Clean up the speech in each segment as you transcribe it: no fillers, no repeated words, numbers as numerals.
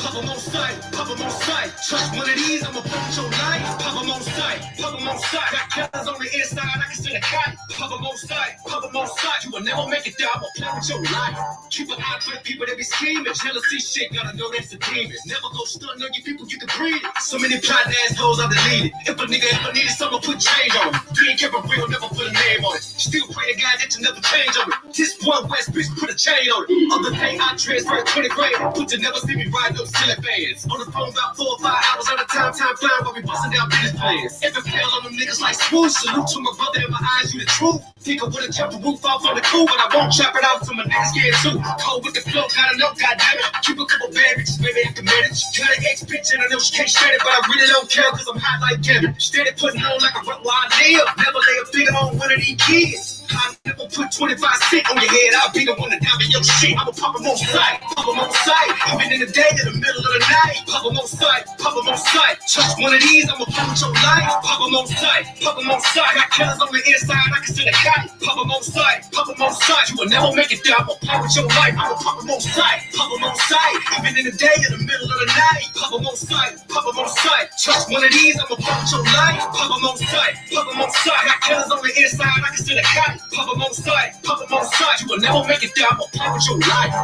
pop them on sight, pop them on sight. Trust one of these, I'ma pop your life. Pop them on sight, pop them on sight. Got killers on the inside, I can send a kite. Pop them on sight, pop them on sight. You will never make it down, I'ma play with your life. Keep an eye for the people that be scheming. Jealousy shit, gotta know that's a demon. Never go stunting on you people, you can breathe it. So many plotting assholes, I deleted. If a nigga ever needed something, put change on it. You ain't kept it real, never put a name on it. Still pray to God that you never change on it. This one West bitch put a chain on it. Other day I transferred 20 grand. Put you never see me ride those silly fans. On the phone about 4 or 5 hours at a time flying while we busting down business plans. If it fail on them niggas like swoosh, salute to my brother in my eyes, you the truth. Think I would've jumped the roof off on the cool, but I won't chop it out to my niggas scared too. Cold with the flow, gotta know, goddammit. Keep a couple bad bitches, maybe I can manage. Got an ex bitch and I know she can't stand it, but I really don't care cause I'm hot like Kevin. Steady putting on like a rut while I live. Never lay a finger on one of these kids. I never put 25 cents on your head, I'll be the one to dive in your shit. I'ma pop them on sight, pop them on sight. Even in the day, in the middle of the night. Pop them on sight, pop them on sight. Trust one of these, I'ma pop with your life. Pop them on sight, pop them on sight. Got killers on the inside, I can send a kite. Pop them on sight, pop them on sight. You will never make it down, I'ma play with your life. I'ma pop them on sight, pop them on sight. Even in the day, in the middle of the night. Pop them on sight, pop them on sight. Trust one of these, I'ma pop with your life. Pop them on sight, pop them on sight. Got killers on the inside, I can send a kite. Pop them on sight, pop them on sight. You will never make it down, I'ma play with your life.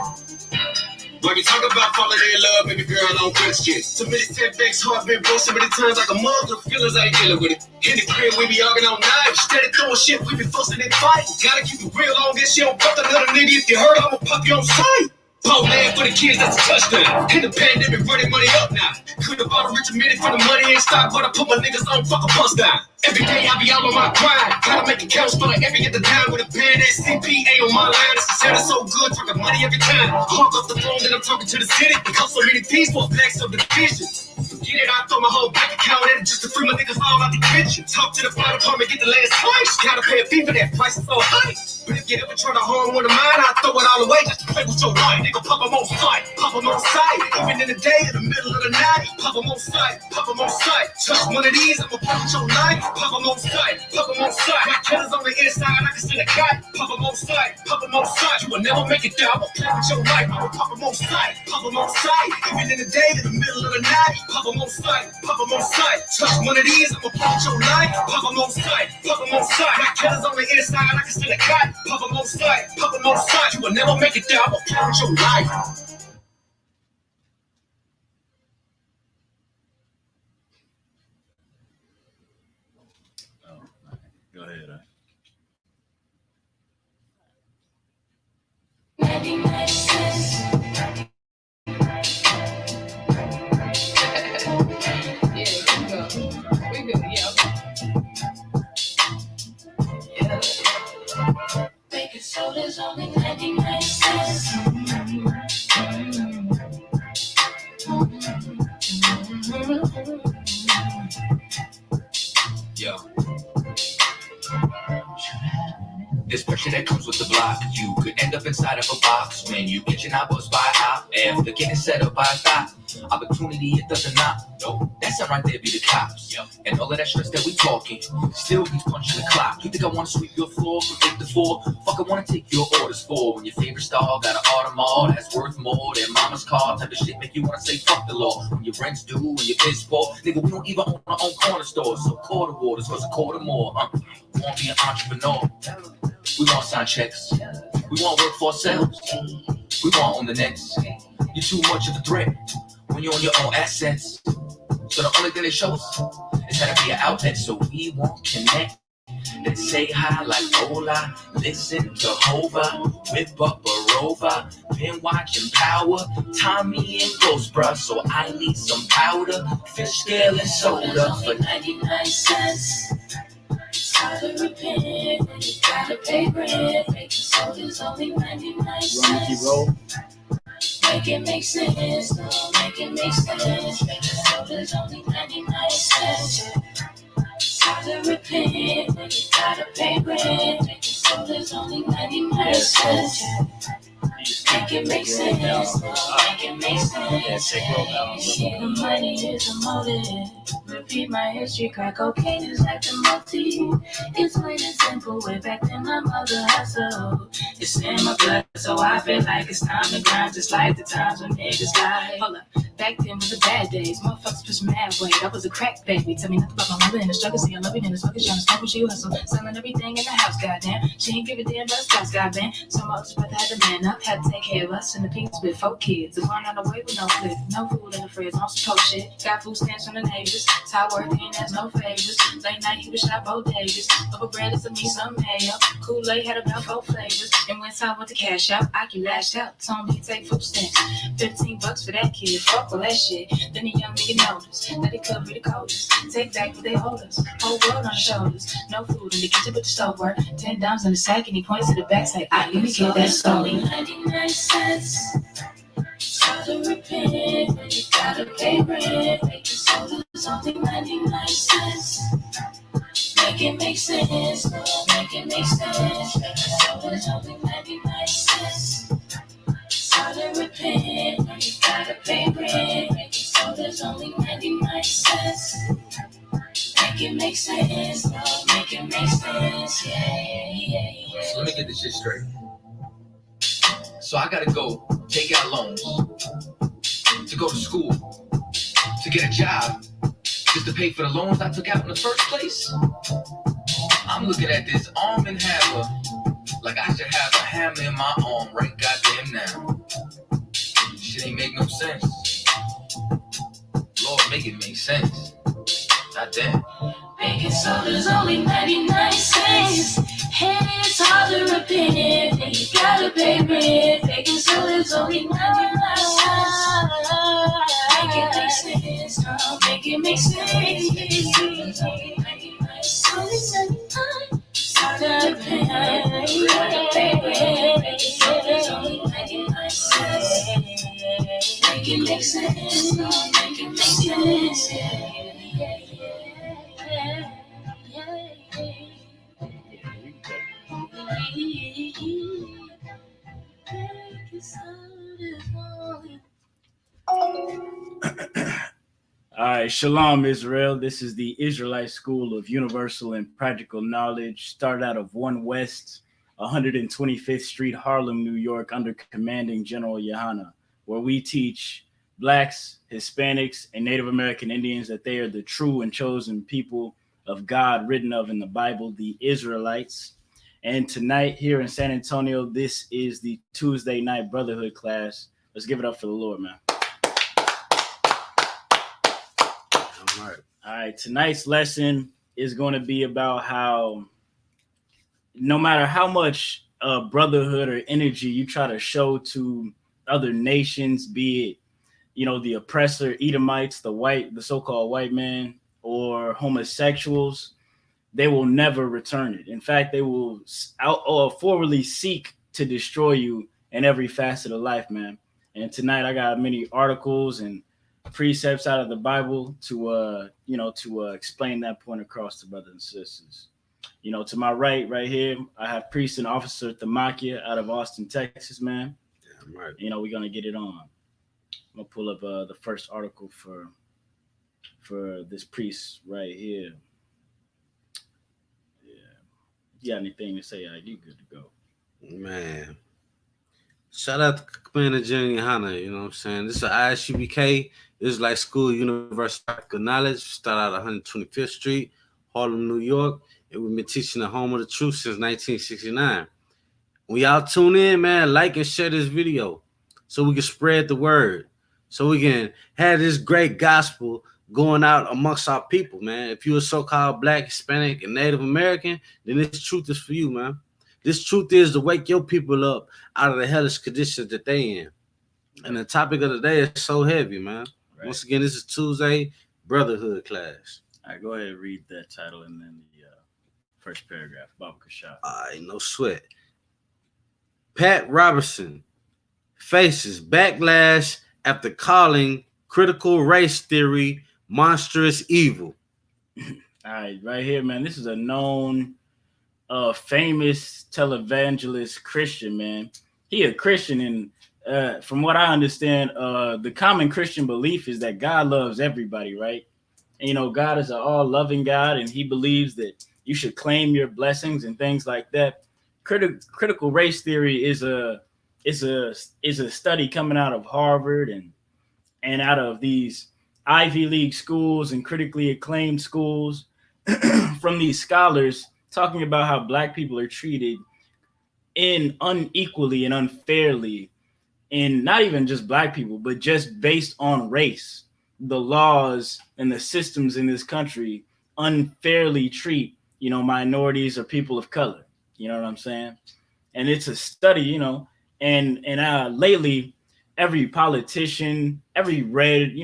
Like you talk about falling in love, baby girl, I don't feel shit. So many setbacks, heart been broke so many times like a mother. Feelings I ain't dealing with it. In the crib, we be arguing all night. Steady throwing shit, we be fussing and fighting. Gotta keep it real on this shit. Don't fuck another nigga. If you heard, I'ma pop you on sight. Ball man for the kids, that's a touchdown. In the pandemic, running money up now. Could've bought a richer minute for the money ain't stopped, but I put my niggas on fucking bust down. Every day I be out on my grind. Gotta make it count, split every other time with a band I.S.U.P.K on my line. It's sounding so good, talking money every time. Hung up the phone, then I'm talking to the city. Because so many people blacks of the division. Forget it, I throw my whole bank account in it just to free my niggas all out the kitchen. Talk to the fire department, get the last price. Gotta pay a fee for that, price is so high. But if you ever try to harm one of mine, I throw it all away just to play with your life. Nigga, pop them on sight, pop them on sight. Even in the day, in the middle of the night. Pop them on sight, pop them on sight. Touch one of these, I'ma pop with your life. Pop them on sight, pop them on sight. Got killers on the inside, I can send a kite. Pop them on sight, pop them on sight. You will never make it down, I'ma play with your life. I'ma pop them on sight, pop them on sight. Even in the day, in the middle of the night. Pop them on sight, pop them on sight. Touch one of these, I'ma pop with your life. Pop them on sight, pop them on sight. Got killers on the inside, I can send a kite. Pop them on sight, pop them on sight. You will never make it down, I'ma play with your life. Go ahead. We good, yeah. Baking soda's only 99 cents. Yo. This pressure that comes with the block, you could end up inside of a box when you get your knobbers by out after getting set up by a thought. Opportunity, it doesn't knock. No, that's not right there, be the cops. Yo. And all of that stress that we talking still keeps punching the clock. You think I want to sweep your floor from 8 to 4? Fuck, I want to take your orders for when your favorite star got an Audemars that's worth more than mama's car. Type of shit make you want to say fuck the law. When your rent's due and your piss poor, nigga, we don't even own our own corner store. So quarter waters was a quarter more. We want to be an entrepreneur. We want sign checks. We want work for ourselves. We want on the nets. You're too much of a threat when you're on your own assets. So the only thing they show us is how to be an outlet. So we won't connect. Let's say hi like hola. Listen to Hova. Whip up a rover. Been watching Power. Tommy and Ghost, bruh. So I need some powder. Fish scale and soda for 99 cents. How to repent when you gotta pay rent. Baking soda's only 99 cents. Make it make sense, no, make it make sense. Baking soda's only 99 cents. How to repent when you gotta pay rent. Baking soda's only 99 cents. Make it make sense, no, make it make sense. The money is a motive. Repeat my history, crack cocaine is like the multi. It's plain and simple, way back then my mother hustled. It's in my blood, so I feel like it's time to grind. Just like the times when niggas lie. Hold up. back then was the bad days. Motherfuckers push mad weight. I was a crack baby. Tell me nothing about my mother and the struggle. See, I love it in the fuckers trying to smoke when she hustle. Selling everything in the house, goddamn. She ain't give a damn about the spouse, goddamn. So my older brother had to man up, had to take care of us and the peeps with 4 kids. The barn on the way with no flip, no food in the fridge, no support shit. Got food stamps from the neighbors. Ty working, there's no favors. Late night he was shot bodegas. Over bread is to me some mayo. Kool-Aid had about 4 flavors. And when time went to cash out, I lashed out. Told me to take food stamps. $15 for that kid. Fuck all that shit. Then the young nigga noticed that he could be the coldest. Take back what they hold us. Whole world on the shoulders. No food in the kitchen but the stove work. $10 in the sack and he points to the back. Say, you can get that stone. 99 cents. Start to repent. You gotta pay rent. Make the soda's only 99 cents. Make it make sense. Make it make sense. Make the soda's only 99 cents. Start to repent. You gotta pay rent. Make the soda's only 99 cents. Make it make sense. Make it make sense. Yeah. So let me get this shit straight. So I gotta go take out loans to go to school, to get a job, just to pay for the loans I took out in the first place? I'm looking at this arm and hammer like I should have a hammer in my arm right goddamn now. Shit ain't make no sense. Lord, make it make sense. Goddamn. Baking soda's only 99 cents. Hey, it's hard to repent. And you gotta pay rent. Baking soda's only 99 cents. Make it make sense. Make it make sense. Only 99 cents. Start to repent. You gotta pay rent. Baking soda's only 99 cents. Make it make sense. Make it make sense. All right, Shalom, Israel. This is the Israelite School of Universal and Practical Knowledge. Started out of 1 West, 125th Street, Harlem, New York, under commanding General Yohana, where we teach Blacks, Hispanics, and Native American Indians that they are the true and chosen people of God, written of in the Bible, the Israelites. And tonight here in San Antonio, this is the Tuesday night Brotherhood class. Let's give it up for the Lord, man. All right. Tonight's lesson is going to be about how no matter how much brotherhood or energy you try to show to other nations, be it, the oppressor, Edomites, the so-called white man, or homosexuals, they will never return it. In fact, they will forwardly seek to destroy you in every facet of life, man. And tonight I got many articles and precepts out of the Bible to explain that point across to brothers and sisters. To my right here, I have Priest and Officer Thamakia out of Austin, Texas, man. Yeah, right. We're gonna get it on. I'm gonna pull up the first article for this priest right here. Yeah, you got anything to say? You good to go, man. Shout out to Commander General Yohana, you know what I'm saying? This is I.S.U.P.K. Israelite School Universal Practical Knowledge. Start out 125th Street, Harlem, New York. And we've been teaching the home of the truth since 1969. When y'all tune in, man, like and share this video so we can spread the word, so we can have this great gospel going out amongst our people, man. If you're a so-called Black, Hispanic, and Native American, then this truth is for you, man. This truth is to wake your people up out of the hellish conditions that they in. And the topic of the day is so heavy, man. Right. Once again, this is Tuesday Brotherhood class. All right, go ahead and read that title and then the first paragraph. Baba Kashaf. All right, no sweat. Pat Robertson faces backlash after calling critical race theory monstrous evil. All right, right here, man. This is a known famous televangelist Christian, man. He a Christian, and from what I understand, the common Christian belief is that God loves everybody, right? And, God is an all-loving God, and he believes that you should claim your blessings and things like that. Critical race theory is a study coming out of Harvard, and out of these Ivy League schools and critically acclaimed schools, from these scholars talking about how black people are treated in unequally and unfairly, in not even just black people, but just based on race. The laws and the systems in this country unfairly treat, minorities or people of color. You know what I'm saying? And it's a study, and lately every politician, every red,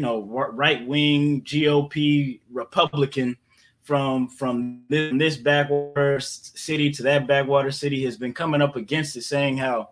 right wing GOP Republican from this backwater city to that backwater city has been coming up against it, saying how,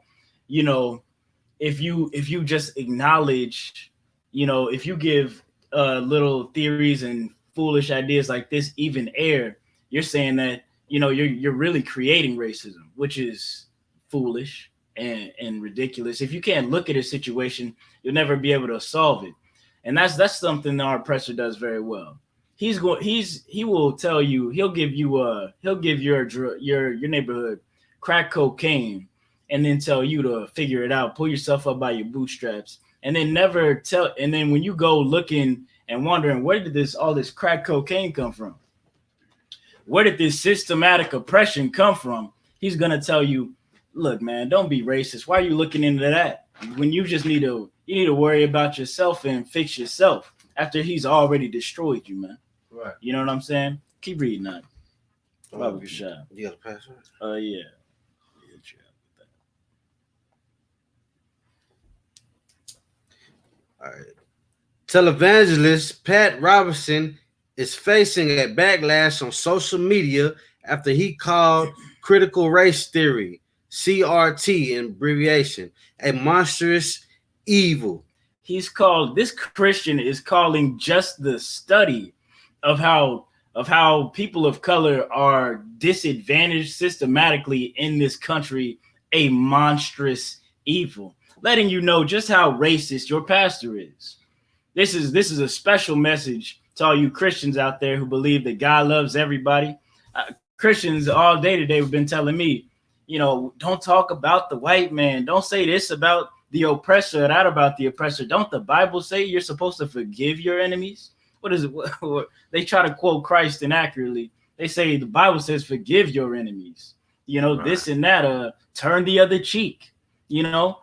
if you just acknowledge, if you give little theories and foolish ideas like this even air, you're saying that you're really creating racism, which is foolish and ridiculous. If you can't look at a situation, you'll never be able to solve it, and that's something our oppressor does very well. He will tell you, he'll give your neighborhood crack cocaine, and then tell you to figure it out, pull yourself up by your bootstraps, and then never tell. And then when you go looking and wondering, where did all this crack cocaine come from? Where did this systematic oppression come from? He's gonna tell you, look, man, don't be racist. Why are you looking into that when you just need to worry about yourself and fix yourself after he's already destroyed you, man? Right. You know what I'm saying? Keep reading that. Baba Kashab. You got a password? Yeah. All right. Televangelist Pat Robertson is facing a backlash on social media after he called critical race theory, CRT in abbreviation, a monstrous evil. This Christian is calling just the study of how people of color are disadvantaged systematically in this country a monstrous evil, letting you know just how racist your pastor is. This is a special message to all you Christians out there who believe that God loves everybody. Christians all day today have been telling me, don't talk about the white man. Don't say this about the oppressor, that about the oppressor. Don't the Bible say you're supposed to forgive your enemies? What is it? They try to quote Christ inaccurately. They say the Bible says forgive your enemies. Right. This and that. Turn the other cheek. Don't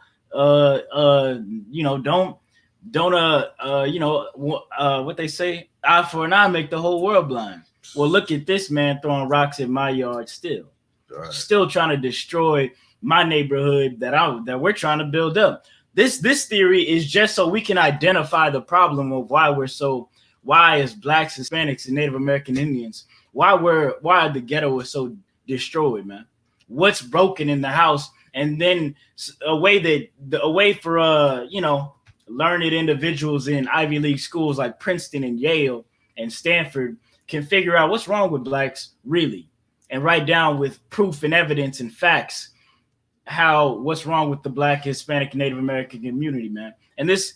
what they say, eye for an eye make the whole world blind. Well, look at this man throwing rocks in my yard still. Right. Still trying to destroy my neighborhood that we're trying to build up. This theory is just so we can identify the problem of why as blacks, Hispanics, and Native American Indians, why the ghetto is so destroyed, man. What's broken in the house, and then a way for learned individuals in Ivy League schools like Princeton and Yale and Stanford can figure out what's wrong with blacks really, and write down with proof and evidence and facts what's wrong with the Black, Hispanic, and Native American community, man. And this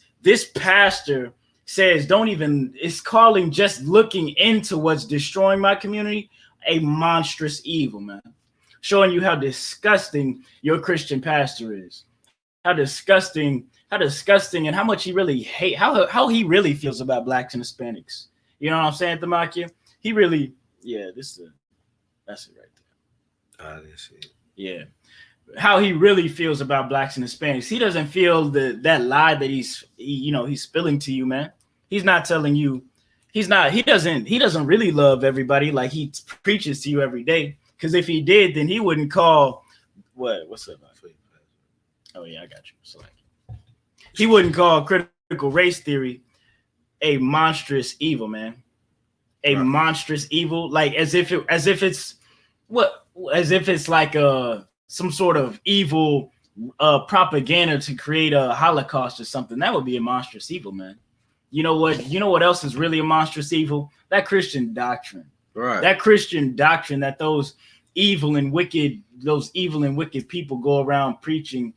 pastor says is calling just looking into what's destroying my community a monstrous evil, man. Showing you how disgusting your Christian pastor is. How disgusting and how much he really how he really feels about blacks and Hispanics. You know what I'm saying, Thamakia? He really, that's it right there. That's it. Yeah. How he really feels about blacks and Hispanics. He doesn't feel that lie that he's spilling to you, man. He's not telling you, he doesn't really love everybody like he preaches to you every day. Because if he did, then he wouldn't call what's up? Oh yeah, I got you. So he wouldn't call critical race theory a monstrous evil, man. A right. Monstrous evil, like as if it's like some sort of evil propaganda to create a Holocaust or something. That would be a monstrous evil, man. You know what else is really a monstrous evil? That Christian doctrine. Right. That Christian doctrine that those evil and wicked people go around preaching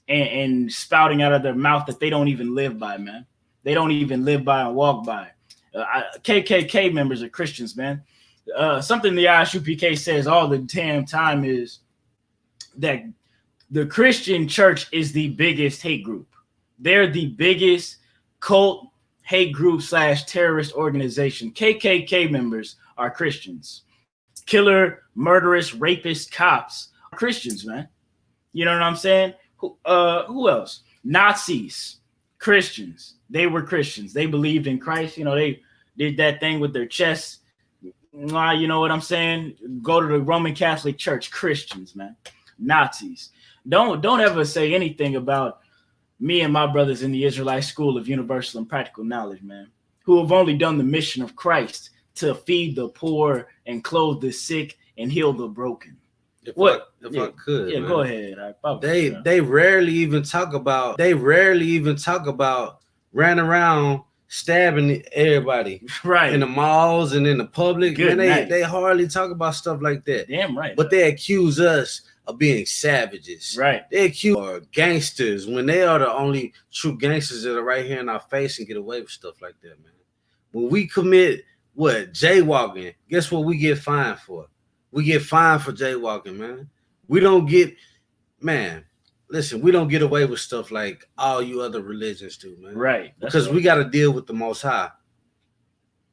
and spouting out of their mouth that they don't even live by, man. They don't even live by and walk by. KKK members are Christians, man. Something the I.S.U.P.K says all the damn time is that the Christian church is the biggest hate group. They're the biggest cult hate group / terrorist organization. KKK members are Christians. Killer, murderous, rapist cops are Christians, man. You know what I'm saying? Who else? Nazis, Christians. They were Christians. They believed in Christ. You know, they did that thing with their chests. You know what I'm saying? Go to the Roman Catholic Church. Christians, man. Nazis. Don't ever say anything about me and my brothers in the Israelite School of Universal and Practical Knowledge, man, who have only done the mission of Christ to feed the poor and clothe the sick and heal the broken. If What? I could, Yeah, man. go ahead. They rarely even talk about running around stabbing everybody right in the malls and in the public. Good Man, night. they hardly talk about stuff like that. Damn right. But they accuse us of being savages. Right. They accuse us of gangsters when they are the only true gangsters that are right here in our face and get away with stuff like that, man. When we commit jaywalking, guess what we get fined for? We get fined for jaywalking, man. We don't get, man, listen, we don't get away with stuff like all you other religions do, man. Right. Because we got to deal with the Most High.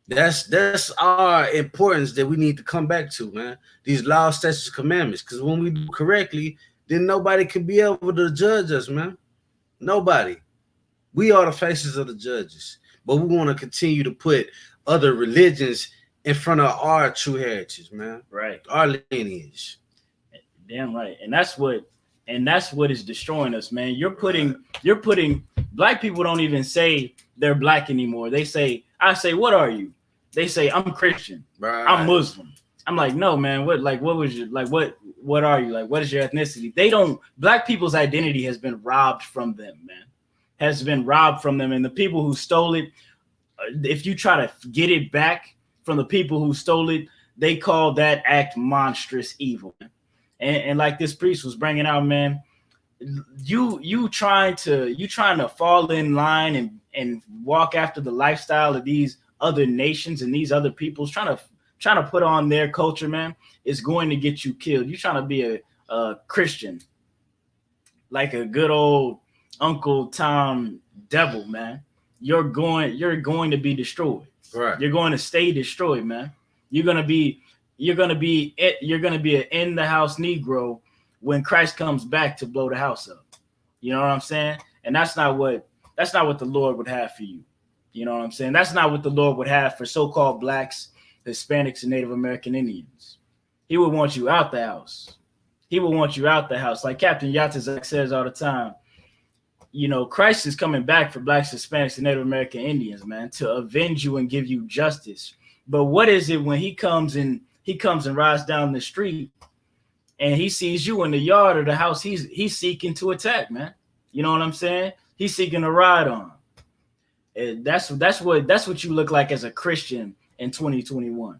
That's our importance that we need to come back to, man. These laws, statutes, commandments. Because when we do correctly, then nobody can be able to judge us, man. Nobody. We are the faces of the judges. But we want to continue to put other religions in front of our true heritage, man. Right. Our lineage. Damn right. And that's what is destroying us, man. You're putting black people don't even say they're black anymore. I say, what are you? They say, I'm Christian. Right. I'm Muslim. I'm like, no, man, what are you? Like, what is your ethnicity? Black people's identity has been robbed from them, man. Has been robbed from them. And the people who stole it, if you try to get it back from the people who stole it, they call that act monstrous evil. And like this priest was bringing out, man, you trying to fall in line and walk after the lifestyle of these other nations and these other peoples, trying to put on their culture, man, is going to get you killed. You're trying to be a Christian, like a good old Uncle Tom devil, man. You're going to be destroyed. Right. You're going to stay destroyed, man. You're gonna be an in the house Negro when Christ comes back to blow the house up. You know what I'm saying? And that's not what the Lord would have for you. You know what I'm saying? That's not what the Lord would have for so-called blacks, Hispanics, and Native American Indians. He would want you out the house. He would want you out the house. Like Captain Yatazak says all the time, you know, Christ is coming back for blacks, Hispanics, and Native American Indians, man, to avenge you and give you justice. But what is it when he comes and rides down the street and he sees you in the yard or the house he's seeking to attack, man? You know what I'm saying? He's seeking a ride on. And that's what you look like as a Christian in 2021.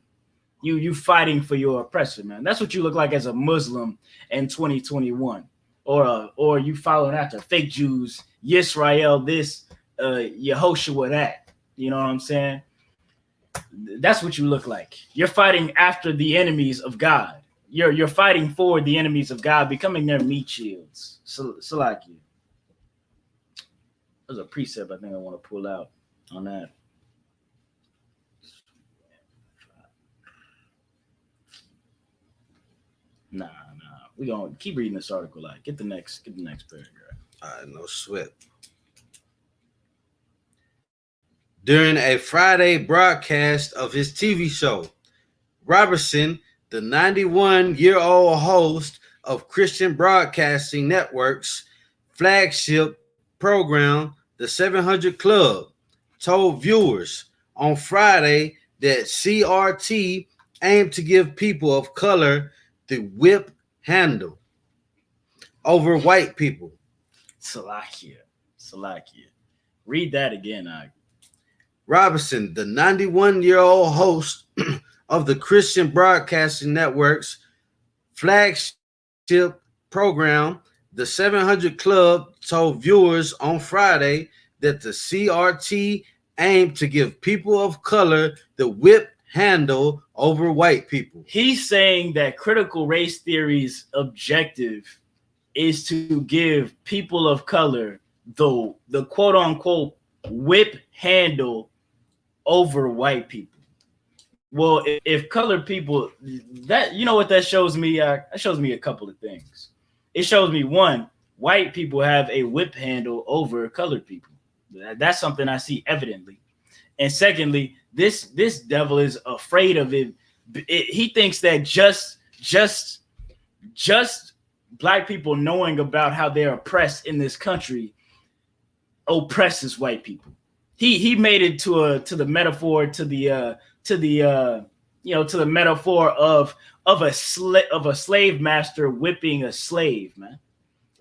You fighting for your oppressor, man. That's what you look like as a Muslim in 2021. Or you following after fake Jews, Yisrael this, Yehoshua that. You know what I'm saying? That's what you look like. You're fighting after the enemies of God. You're fighting for the enemies of God, becoming their meat shields. Salaki. There's a precept I think I want to pull out on that. Nah. We're gonna keep reading this article. Like, get the next paragraph. All right, no sweat. During a Friday broadcast of his TV show, Robertson, the 91-year-old host of Christian Broadcasting Network's flagship program, The 700 Club, told viewers on Friday that CRT aimed to give people of color the whip handle over white people. Salakia. Read that again, Robinson, the 91-year-old host of the Christian Broadcasting Network's flagship program, The 700 Club, told viewers on Friday that the CRT aimed to give people of color the whip handle over white people. He's saying that critical race theory's objective is to give people of color the quote unquote whip handle over white people. Well, if colored people, that you know what that shows me? That shows me a couple of things. It shows me one, white people have a whip handle over colored people. That's something I see evidently. And secondly, this devil is afraid of it. He thinks that just black people knowing about how they're oppressed in this country oppresses white people. He made it to the metaphor to the metaphor of a slave master whipping a slave, man.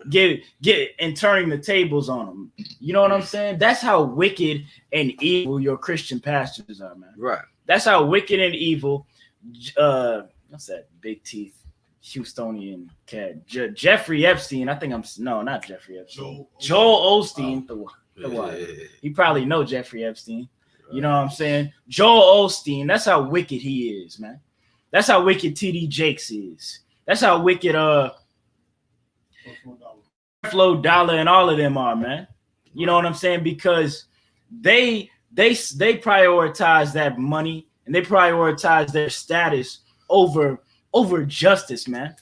Get and turning the tables on them. You know what I'm saying? That's how wicked and evil your Christian pastors are, man. Right. That's how wicked and evil. What's that? Big teeth, Houstonian cat, Jeffrey Epstein. I think not Jeffrey Epstein. Joel Osteen. You probably know Jeffrey Epstein. You know what I'm saying? Joel Osteen. That's how wicked he is, man. That's how wicked TD Jakes is. That's how wicked Flo Dollar and all of them are, man. You know what I'm saying? Because they prioritize that money and they prioritize their status over justice, man.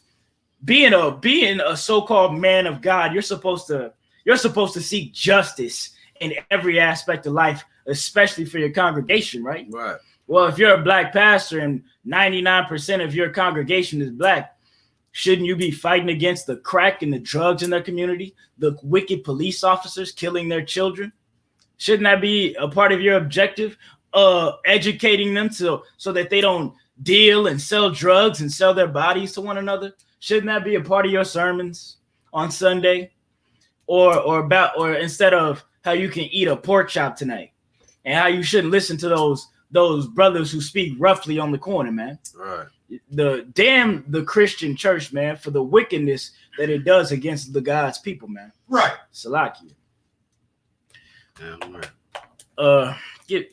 Being a so-called man of God, you're supposed to seek justice in every aspect of life, especially for your congregation, right? Right. Well, if you're a black pastor and 99% of your congregation is black, shouldn't you be fighting against the crack and the drugs in their community, the wicked police officers killing their children? Shouldn't that be a part of your objective? Educating them so that they don't deal and sell drugs and sell their bodies to one another? Shouldn't that be a part of your sermons on Sunday? Or instead of how you can eat a pork chop tonight and how you shouldn't listen to those brothers who speak roughly on the corner, man. Right. The Christian church, man, for the wickedness that it does against the God's people, man. Right. Salakia. Damn right. Give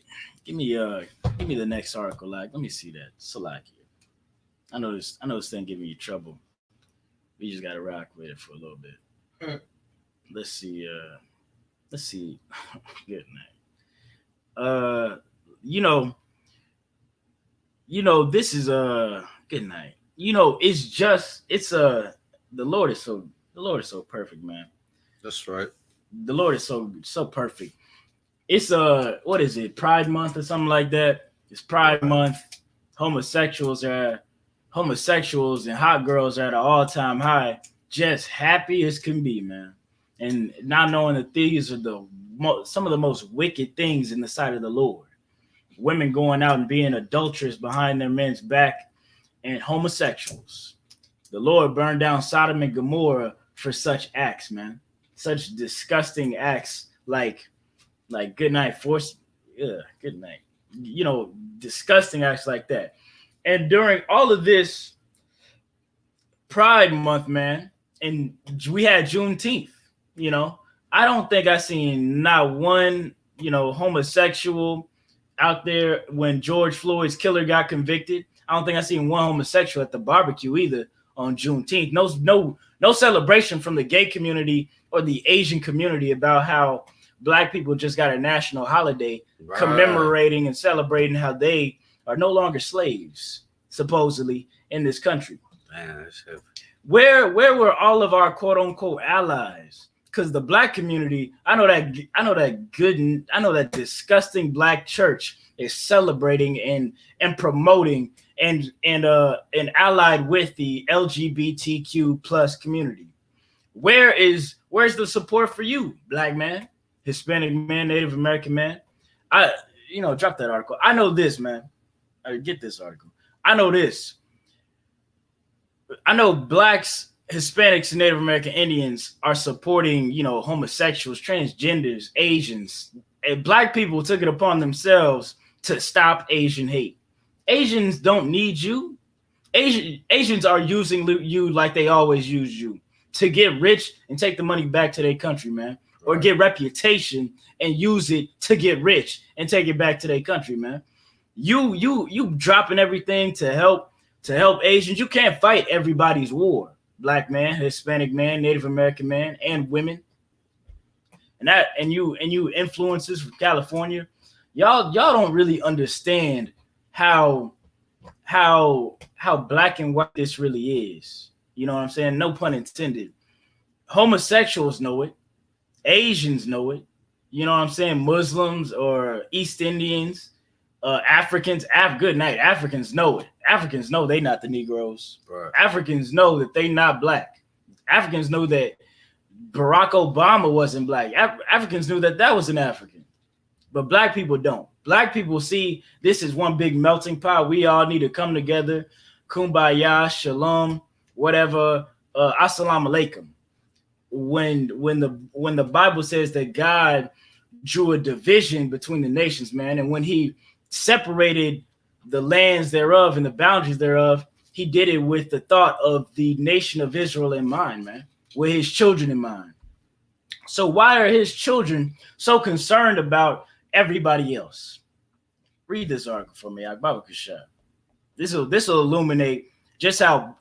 me the next article. Like, let me see that. Salakia. I know this thing giving you trouble. We just gotta rock with it for a little bit. Let's see. Good night. This is good night. The Lord is so perfect, man. That's right. The Lord is so perfect. It's what is it? Pride Month or something like that. It's Pride Month. Homosexuals and hot girls are at an all-time high. Just happy as can be, man. And not knowing that these are some of the most wicked things in the sight of the Lord. Women going out and being adulterous behind their men's back, and homosexuals. The Lord burned down Sodom and Gomorrah for such acts, man. Such disgusting acts like good night force. Yeah, good night. Disgusting acts like that. And during all of this Pride Month, man, and we had Juneteenth, I don't think I seen not one, homosexual out there when George Floyd's killer got convicted. I don't think I seen one homosexual at the barbecue either on Juneteenth. No celebration from the gay community or the Asian community about how black people just got a national holiday commemorating and celebrating how they are no longer slaves, supposedly, in this country. Man, that's heavy. Where were all of our quote unquote allies? Because the black community, I know that disgusting black church is celebrating and promoting and allied with the LGBTQ plus community. Where's the support for you, black man, Hispanic man, Native American man? Drop that article. I know this, man. Get this article. I know this. I know blacks, Hispanics, and Native American Indians are supporting, homosexuals, transgenders, Asians. And black people took it upon themselves to stop Asian hate. Asians don't need you. Asians are using you like they always use you to get rich and take the money back to their country, man. Or get reputation and use it to get rich and take it back to their country, man. You dropping everything to help Asians. You can't fight everybody's war. Black man, Hispanic man, Native American man, and women. And you influencers from California, y'all don't really understand how black and white this really is. You know what I'm saying? No pun intended. Homosexuals know it. Asians know it. You know what I'm saying? Muslims or East Indians, Africans. Good night. Africans know it. Africans know they not the Negroes. Right. Africans know that they not black. Africans know that Barack Obama wasn't black. Africans knew that that was an African. But black people don't. Black people see this is one big melting pot. We all need to come together. Kumbaya, shalom, whatever. Assalamu alaikum. When the Bible says that God drew a division between the nations, man, and when he separated the lands thereof and the boundaries thereof, he did it with the thought of the nation of Israel in mind, man, with his children in mind. So why are his children so concerned about everybody else? Read this article for me, Baba Kasha. This will illuminate just how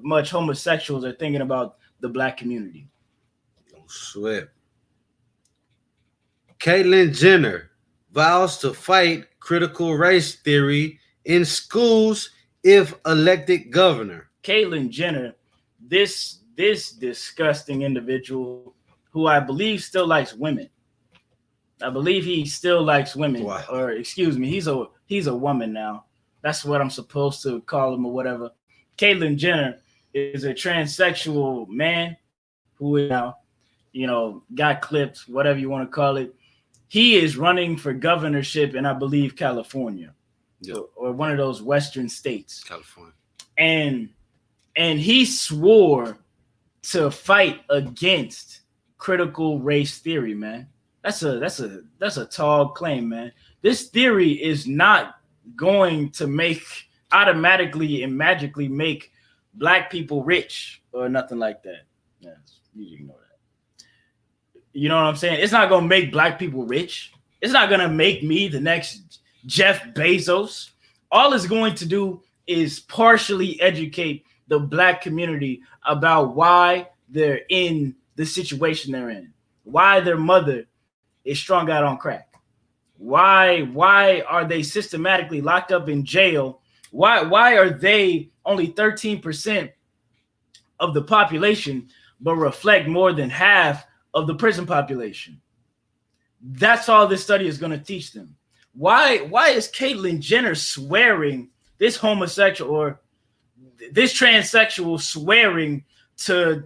much homosexuals are thinking about the black community. No sweat. Caitlyn Jenner vows to fight critical race theory in schools if elected governor. Caitlyn Jenner, this disgusting individual who I believe still likes women. I believe he still likes women. Wow. Or excuse me, he's a woman now. That's what I'm supposed to call him or whatever. Caitlyn Jenner is a transsexual man who is now, got clipped, whatever you want to call it. He is running for governorship in, I believe, California, or one of those Western states. California. And he swore to fight against critical race theory, man. That's a tall claim, man. This theory is not going to automatically and magically make black people rich or nothing like that. Yes, you ignore that. You know what I'm saying? It's not going to make black people rich. It's not going to make me the next Jeff Bezos. All it's going to do is partially educate the black community about why they're in the situation they're in, why their mother is strung out on crack, why are they systematically locked up in jail, why are they only 13% of the population but reflect more than half of the prison population. That's all this study is going to teach them. Why is Caitlyn Jenner swearing, this homosexual or this transsexual swearing to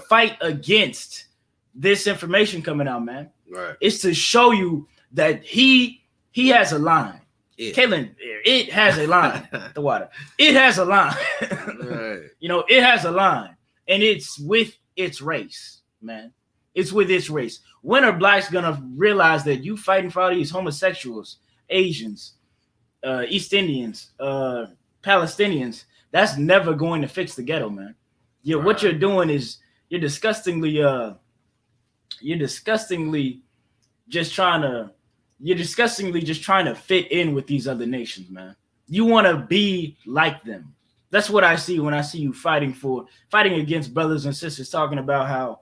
fight against this information coming out, man? Right. It's to show you that he has a line. Caitlyn, it has a line. The water. It has a line. Right. It has a line. And it's with its race, man. It's with its race. When are blacks gonna realize that you fighting for all these homosexuals, Asians, East Indians, Palestinians? That's never going to fix the ghetto, man. Yeah, right. What you're doing is you're disgustingly just trying to fit in with these other nations, man. You want to be like them. That's what I see when I see you fighting against brothers and sisters, talking about how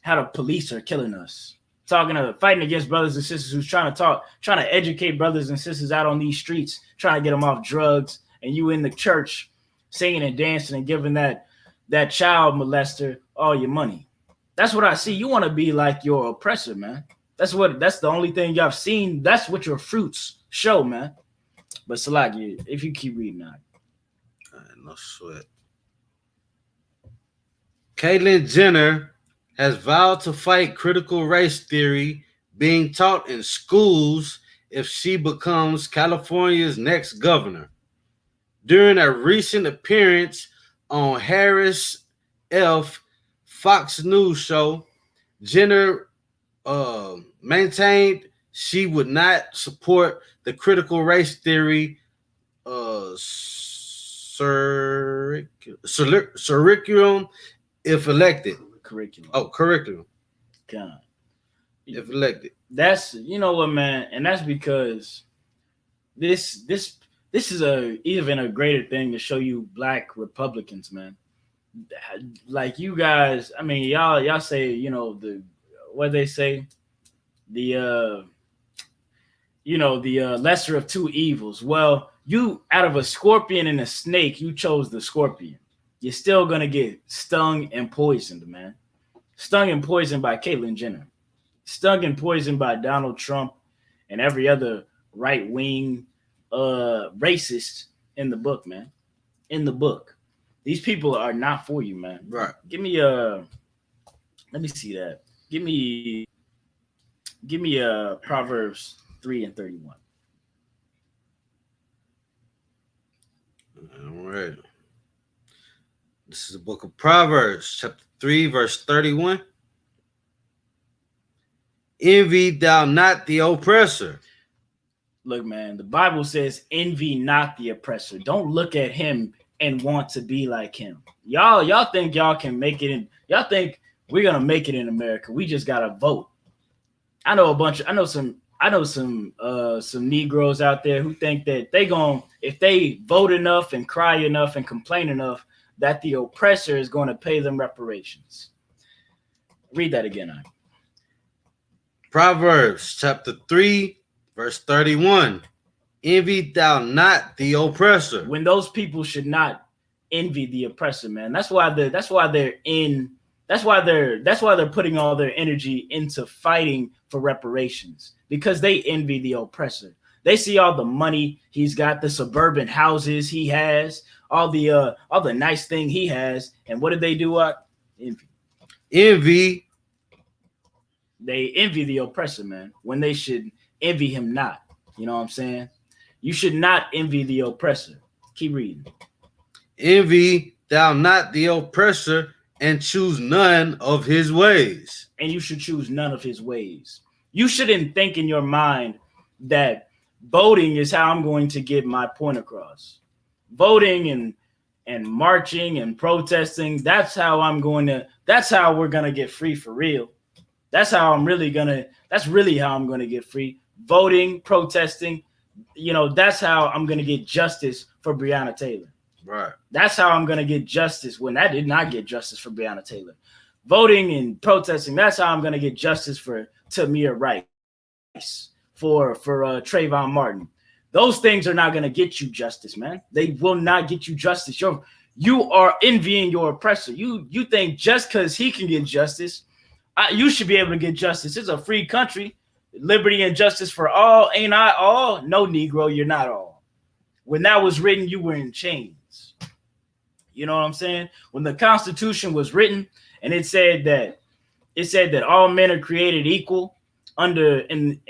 the police are killing us, fighting against brothers and sisters who's trying to educate brothers and sisters out on these streets, trying to get them off drugs, and you in the church singing and dancing and giving that child molester all your money. That's what I see. You want to be like your oppressor, man. That's the only thing y'all seen. That's what your fruits show, man. But Salaki, if you keep reading that. No sweat. Caitlyn Jenner has vowed to fight critical race theory being taught in schools if she becomes California's next governor. During a recent appearance on Harris F. Fox News show, Jenner maintained she would not support the critical race theory curriculum if elected. Curriculum. God. If elected. That's, you know what, man, and that's because this is even a greater thing to show you black Republicans, man. Like you guys, I mean, y'all say, what they say, the the lesser of two evils. Well, you out of a scorpion and a snake, you chose the scorpion. You're still gonna get stung and poisoned, man. Stung and poisoned by Caitlyn Jenner. Stung and poisoned by Donald Trump and every other right wing racist in the book, man. In the book. These people are not for you, man. Right. Give me let me see that. Give me Proverbs 3 and 31. All right. This is the book of Proverbs, chapter 3, verse 31. Envy thou not the oppressor. Look, man, the Bible says, envy not the oppressor. Don't look at him and want to be like him. Y'all think y'all can make it in. Y'all think we're gonna make it in America. We just gotta vote. I know some Negroes out there who think that if they vote enough and cry enough and complain enough, that the oppressor is going to pay them reparations. Read that again, I. Proverbs chapter 3, verse 31. Envy thou not the oppressor. When those people should not envy the oppressor, man. That's why they're putting all their energy into fighting for reparations, because they envy the oppressor. They see all the money he's got, the suburban houses he has, all the nice thing he has, and what did they do? Envy. They envy the oppressor, man, when they should envy him not. You know what I'm saying? You should not envy the oppressor. Keep reading. Envy thou not the oppressor, and choose none of his ways. And you should choose none of his ways. You shouldn't think in your mind that voting is how I'm going to get my point across. Voting and marching and protesting, that's how we're gonna get free for real. That's really how I'm gonna get free. Voting, protesting, that's how I'm gonna get justice for Breonna Taylor. Right. That's how I'm gonna get justice when I did not get justice for Breonna Taylor. Voting and protesting, that's how I'm gonna get justice for Tamir Rice, for Trayvon Martin. Those things are not gonna get you justice, man. They will not get you justice. You are envying your oppressor. You think just because he can get justice, you should be able to get justice. It's a free country. Liberty and justice for all. Ain't I all? No, Negro, you're not all. When that was written, you were in chains. You know what I'm saying? When the Constitution was written and it said that all men are created equal in the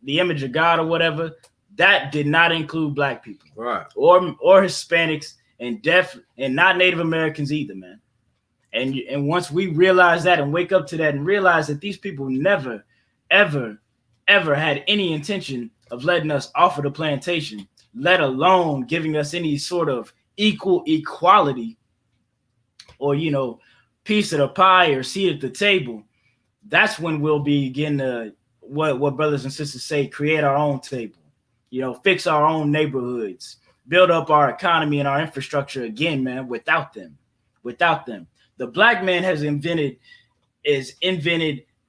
image of God or whatever, that did not include black people. Right. Or Hispanics and deaf and not Native Americans either, man. And once we realize that and wake up to that and realize that these people never, ever, ever had any intention of letting us off of the plantation, let alone giving us any sort of equality or, piece of the pie or seat at the table, that's when we'll begin to, what brothers and sisters say, create our own table, fix our own neighborhoods, build up our economy and our infrastructure again, man, without them. The black man has invented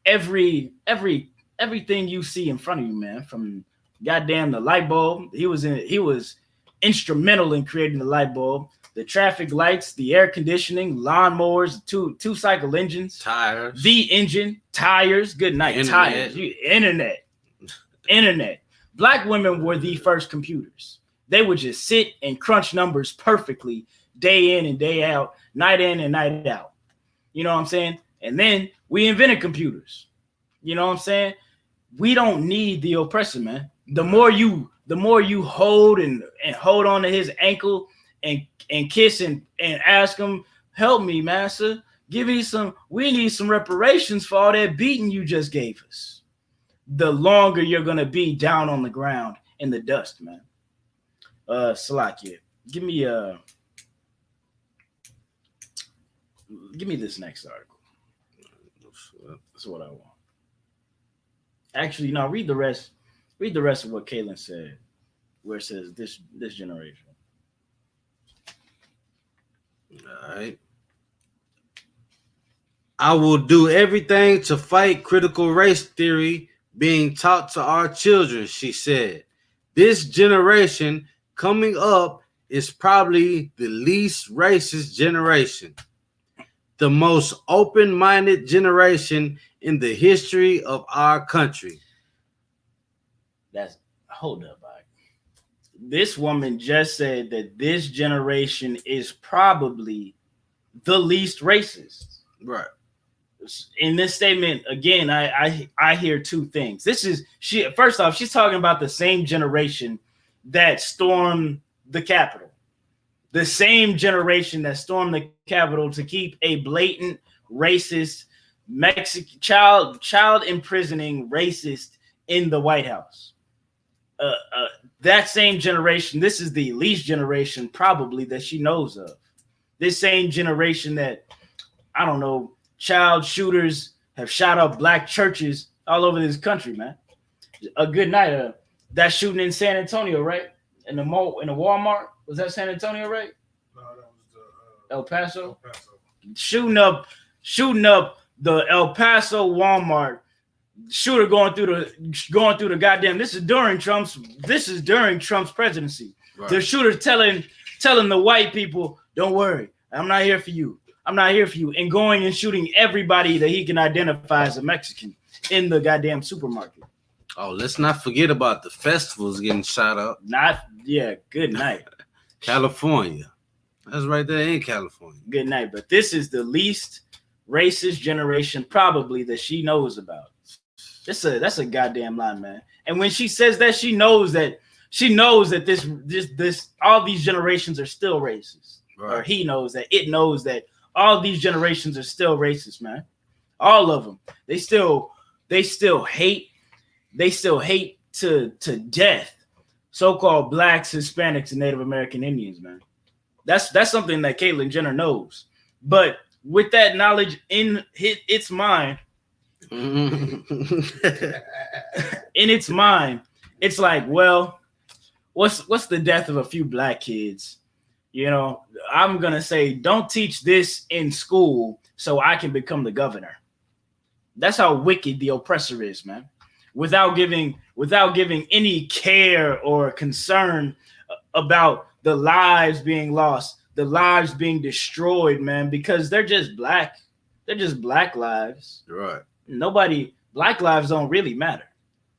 everything you see in front of you, man. From goddamn the light bulb, he was instrumental in creating the light bulb, the traffic lights, the air conditioning, lawnmowers, two cycle engines, tires, the engine, tires. Good night, internet. Tires, internet. Black women were the first computers. They would just sit and crunch numbers perfectly, day in and day out, night in and night out. You know what I'm saying? And then we invented computers. You know what I'm saying? We don't need the oppressor, man. The more you hold and hold on to his ankle and kiss and ask him, help me, master. We need some reparations for all that beating you just gave us. The longer you're gonna be down on the ground in the dust, man. Salakia, give me this next article. That's what I want. Actually, no, read the rest. Read the rest of what Kaylin said, where it says this generation. All right. I will do everything to fight critical race theory, being taught to our children, she said. This generation coming up is probably the least racist generation, the most open-minded generation in the history of our country. That's hold up, Ike. This woman just said that this generation is probably the least racist. Right. In this statement, again, I hear two things. This is she first off, she's talking about the same generation that stormed the Capitol. The same generation that stormed the Capitol to keep a blatant racist Mexican child imprisoning racist in the White House. That same generation, this is the least generation probably that she knows of. This same generation that, I don't know, child shooters have shot up black churches all over this country, man. A good night. That shooting in San Antonio, right? In the Walmart. Was that San Antonio, right? No, that was the El Paso. El Paso. Shooting up the El Paso Walmart. Shooter going through the goddamn. This is during Trump's presidency. Right. The shooter telling the white people, "Don't worry, I'm not here for you. I'm not here for you," and going and shooting everybody that he can identify as a Mexican in the goddamn supermarket. Oh, let's not forget about the festivals getting shot up. Good night. California. That's right there in California. Good night. But this is the least racist generation probably that she knows about. That's a goddamn lie, man. And when she says that, she knows that this all these generations are still racist. Right. Or he knows that all these generations are still racist, man. All of them. They still hate to death so-called blacks, Hispanics, and Native American Indians, man. That's something that Caitlyn Jenner knows. But with that knowledge in its mind, it's like, well, what's the death of a few black kids? You know, I'm gonna say, don't teach this in school so I can become the governor. That's how wicked the oppressor is, man. Without giving any care or concern about the lives being lost, the lives being destroyed, man, because they're just black. They're just black lives. Right. Black lives don't really matter.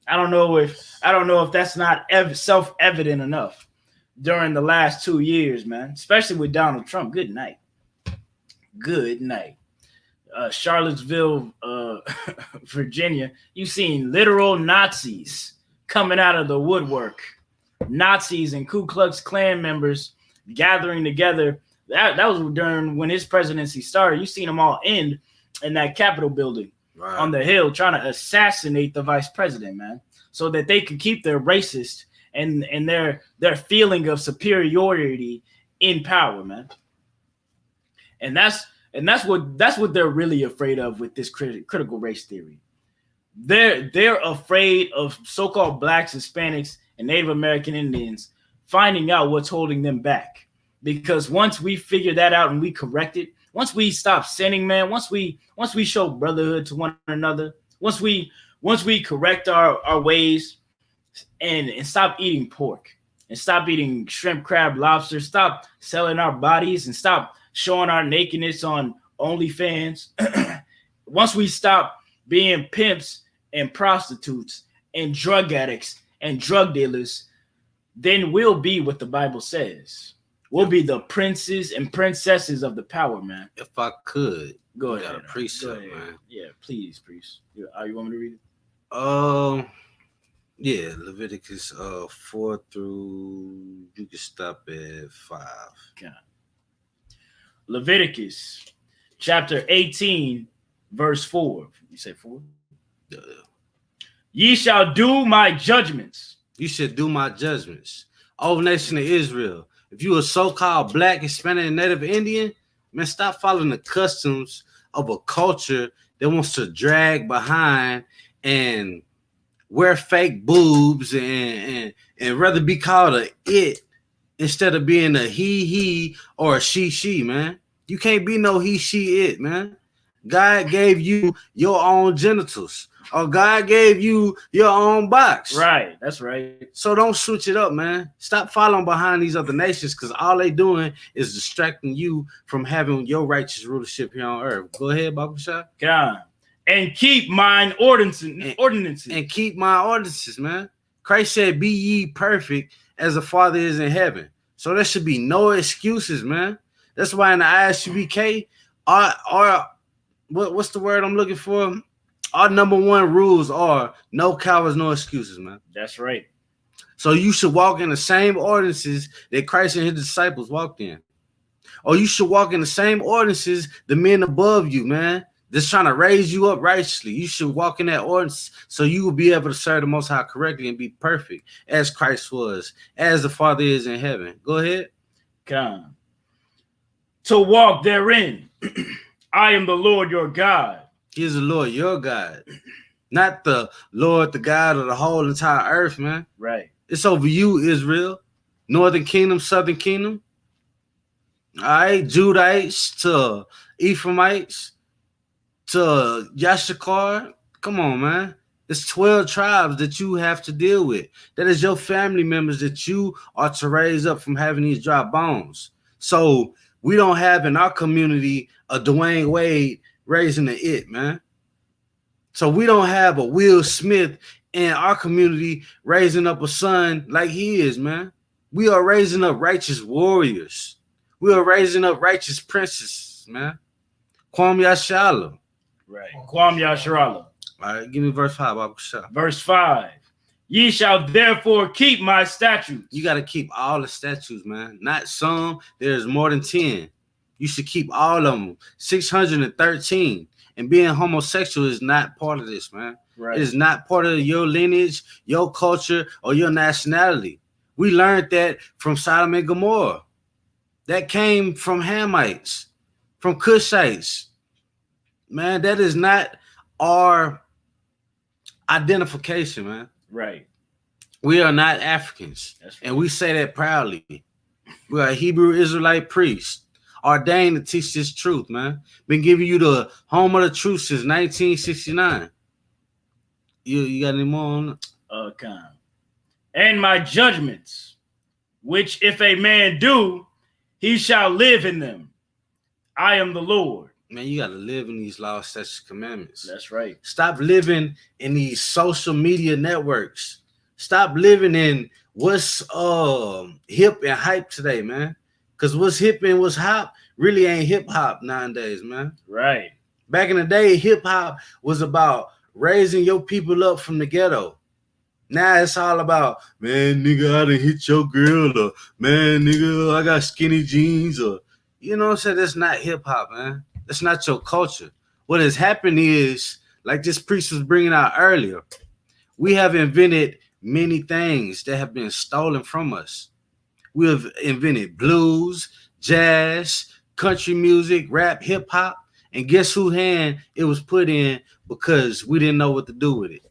I don't know if that's not self-evident enough during the last 2 years, man, especially with Donald Trump. Good night. Charlottesville, Virginia, you've seen literal Nazis coming out of the woodwork. Nazis and Ku Klux Klan members gathering together. That was during when his presidency started. You've seen them all end in that Capitol building. Right. On the Hill, trying to assassinate the vice president, man, so that they could keep their racist and their feeling of superiority in power, man. And that's what they're really afraid of with this critical race theory. They're afraid of so-called blacks, Hispanics, and Native American Indians finding out what's holding them back. Because once we figure that out and we correct it, once we stop sinning, man, once we show brotherhood to one another, once we correct our ways and stop eating pork and stop eating shrimp, crab, lobster, stop selling our bodies and stop showing our nakedness on OnlyFans. Once we stop being pimps and prostitutes and drug addicts and drug dealers, then we'll be what the Bible says. We'll be the princes and princesses of the power, man. If I could, go ahead. Got a precept, man. Yeah, please, priest. You want me to read it? Yeah, Leviticus 4 through. You can stop at 5. Okay. Leviticus chapter 18, verse 4. You say 4? Yeah. Ye shall do my judgments. You should do my judgments. O nation of Israel. If you a so-called black, Hispanic, and Native Indian, man, stop following the customs of a culture that wants to drag behind and wear fake boobs and rather be called a it instead of being a he or a she, man. You can't be no he, she, it, man. God gave you your own genitals. or God gave you your own box. Right. That's right. So don't switch it up, man. Stop following behind these other nations because all they doing is distracting you from having your righteous rulership here on earth. Go ahead, Baba Shah. God. And keep mine ordinances. And keep my ordinances, man. Christ said, be ye perfect as the Father is in heaven. So there should be no excuses, man. That's why in the I.S.U.P.K, what's the word I'm looking for? Our number one rules are no cowards, no excuses, man. That's right. So you should walk in the same ordinances that Christ and his disciples walked in. Or you should walk in the same ordinances the men above you, man, that's trying to raise you up righteously. You should walk in that ordinance so you will be able to serve the Most High correctly and be perfect as Christ was, as the Father is in heaven. Go ahead. Come. To walk therein. I am the Lord your God. He is the Lord your God, not the Lord, the God of the whole entire earth, man. Right. It's over you, Israel, Northern Kingdom, Southern Kingdom. All right, Judites to Ephraimites to Yashakar. Come on, man. It's 12 tribes that you have to deal with. That is your family members that you are to raise up from having these dry bones. So we don't have in our community a Dwayne Wade raising the it, man. So we don't have a Will Smith in our community raising up a son like he is, man. We are raising up righteous warriors. We are raising up righteous princes, man. Kwam Yashala. Right. Kwam Yasharala. All right, give me verse 5. Verse 5. Ye shall therefore keep my statutes. You got to keep all the statutes, man. Not some. There's more than 10. You should keep all of them. 613. And being homosexual is not part of this, man. Right. It is not part of your lineage, your culture, or your nationality. We learned that from Sodom and Gomorrah. That came from Hamites, from Cushites. Man, that is not our identification, man. Right. We are not Africans. That's right. And we say that proudly. We are Hebrew Israelite priests, ordained to teach this truth, man. Been giving you the home of the truth since 1969. You got any more on it? Okay. And my judgments, which if a man do, he shall live in them. I am the Lord. Man, you got to live in these laws, statutes, commandments. That's right. Stop living in these social media networks. Stop living in what's hip and hype today, man. Because what's hip and what's hop really ain't hip hop nowadays, man. Right. Back in the day, hip hop was about raising your people up from the ghetto. Now it's all about, man, nigga, I done hit your girl, or man, nigga, I got skinny jeans, or you know what I'm saying? That's not hip hop, man. That's not your culture. What has happened is, like this priest was bringing out earlier, we have invented many things that have been stolen from us. We have invented blues, jazz, country music, rap, hip hop, and guess whose hand it was put in because we didn't know what to do with it.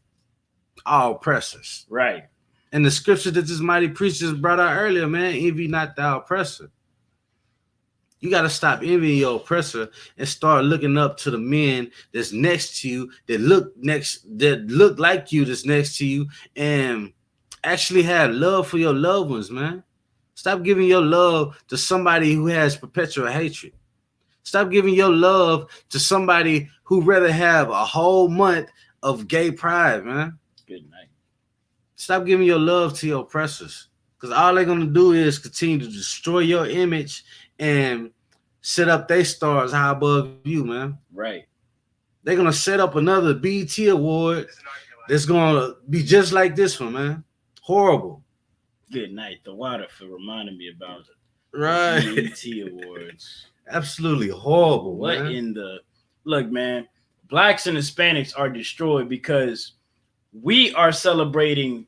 Our oppressors. Right. And the scripture that this mighty priest just brought out earlier, man, envy not thy oppressor. You got to stop envying your oppressor and start looking up to the men that's next to you, that look like you, that's next to you, and actually have love for your loved ones, man. Stop giving your love to somebody who has perpetual hatred. Stop giving your love to somebody who rather have a whole month of gay pride, man. Good night. Stop giving your love to your oppressors, because all they're going to do is continue to destroy your image and set up their stars high above you, man. Right. They're going to set up another BET award that's going to be just like this one, man. Horrible. Good night. The water for reminding me about it. Right. BET Awards. Absolutely horrible, What man. in the... Look, man, blacks and Hispanics are destroyed because we're celebrating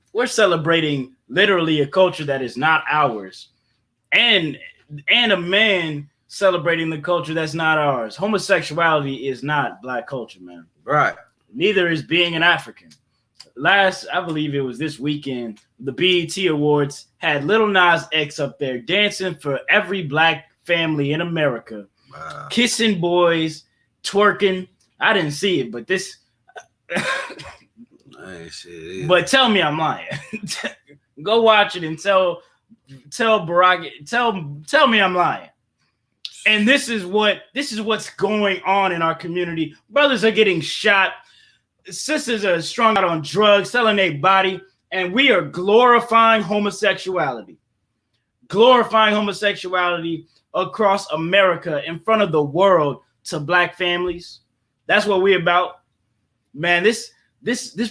literally a culture that is not ours. And a man celebrating the culture that's not ours. Homosexuality is not black culture, man. Right. Neither is being an African. I believe it was this weekend, the BET Awards had Lil Nas X up there dancing for every black family in America. Kissing boys, twerking. I didn't see it, but this Hey, shit, But tell me I'm lying. Go watch it and tell Barack, tell me I'm lying. And this is what's going on in our community. Brothers are getting shot. Sisters are strung out on drugs, selling their body, and we are glorifying homosexuality. Glorifying homosexuality across America in front of the world to black families. That's what we're about. Man, this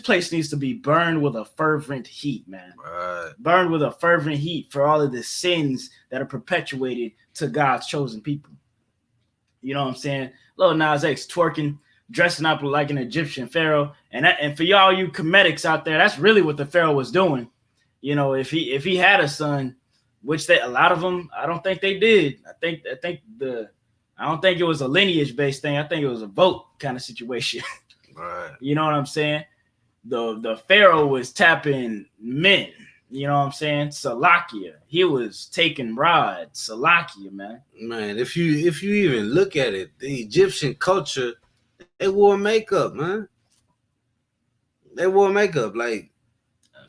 place needs to be burned with a fervent heat, man. Right. Burned with a fervent heat for all of the sins that are perpetuated to God's chosen people. You know what I'm saying? Lil Nas X twerking, dressing up like an Egyptian pharaoh, and for y'all you comedics out there, that's really what the pharaoh was doing. You know, if he had a son, which a lot of them, I don't think they did. I don't think it was a lineage based thing. I think it was a vote kind of situation. Right. You know what I'm saying? The pharaoh was tapping men. You know what I'm saying? Salakia. He was taking rods. Salakia, man. Man, if you even look at it, the Egyptian culture, they wore makeup, man. They wore makeup. Like,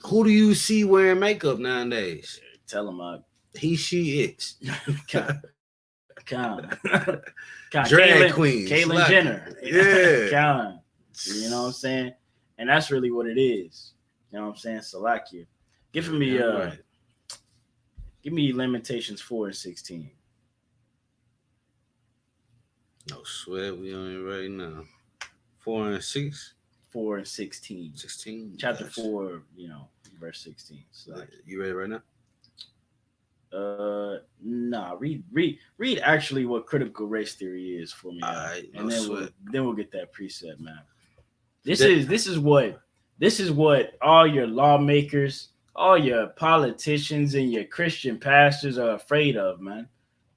who do you see wearing makeup nowadays? Tell him He, she, it. Drag queens. Caitlyn Jenner. Yeah. You know what I'm saying? And that's really what it is. You know what I'm saying? Salakia. Give me Lamentations 4:16. No sweat, we on it right now. 4 and 6? 4:16. 16. Chapter 4, verse 16. So you ready right now? Nah, read actually what critical race theory is for me. All right, and then we'll get that preset, man. This is what all your lawmakers, all your politicians, and your Christian pastors are afraid of, man.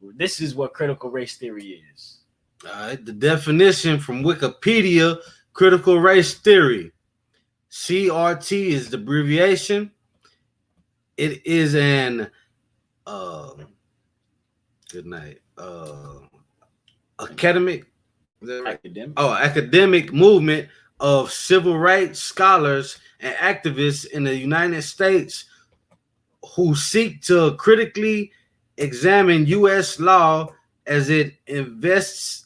This is what critical race theory is. All right, the definition from Wikipedia, critical race theory. CRT is the abbreviation. It is an good night. Academic movement of civil rights scholars and activists in the United States who seek to critically examine U.S. law as it invests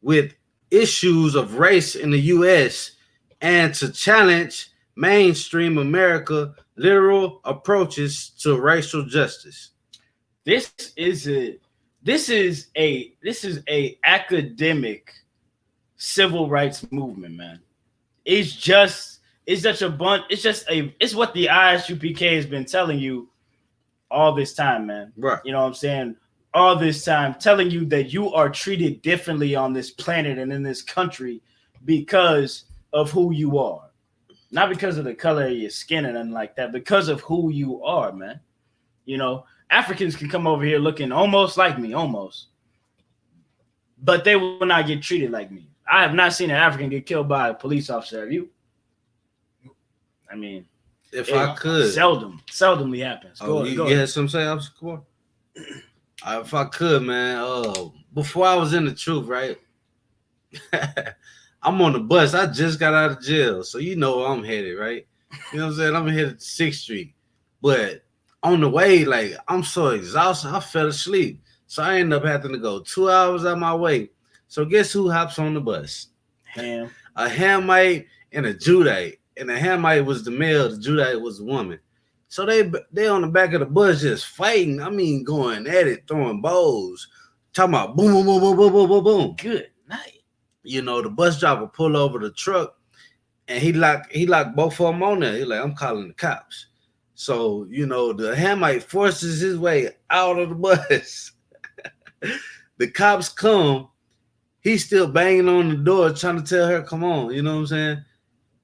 with issues of race in the U.S. and to challenge mainstream America literal approaches to racial justice. This is a academic civil rights movement, man. It's what the I.S.U.P.K has been telling you all this time, man. Right. You know what I'm saying? All this time, telling you that you are treated differently on this planet and in this country because of who you are. Not because of the color of your skin and nothing like that, because of who you are, man. You know, Africans can come over here looking almost like me, but they will not get treated like me. I have not seen an African get killed by a police officer. Have you? I mean, if I could, seldomly happens. Go you had something to say, Officer Kumar? If I could, man. Before I was in the truth, right? I'm on the bus. I just got out of jail, so you know where I'm headed, right? You know what I'm saying? I'm headed to 6th Street, but on the way, like, I'm so exhausted, I fell asleep. So I ended up having to go 2 hours out my way. So guess who hops on the bus? Ham. A Hamite and a Judite. And the Hamite was the male, the Judite was the woman. So they on the back of the bus just fighting. I mean, going at it, throwing bows, talking about boom, boom, boom, boom, boom, boom, boom, boom. Good night. You know, the bus driver pull over the truck and he locked both of them on there. He's like, I'm calling the cops. So, you know, the Hamite forces his way out of the bus. The cops come. He's still banging on the door trying to tell her, come on. You know what I'm saying?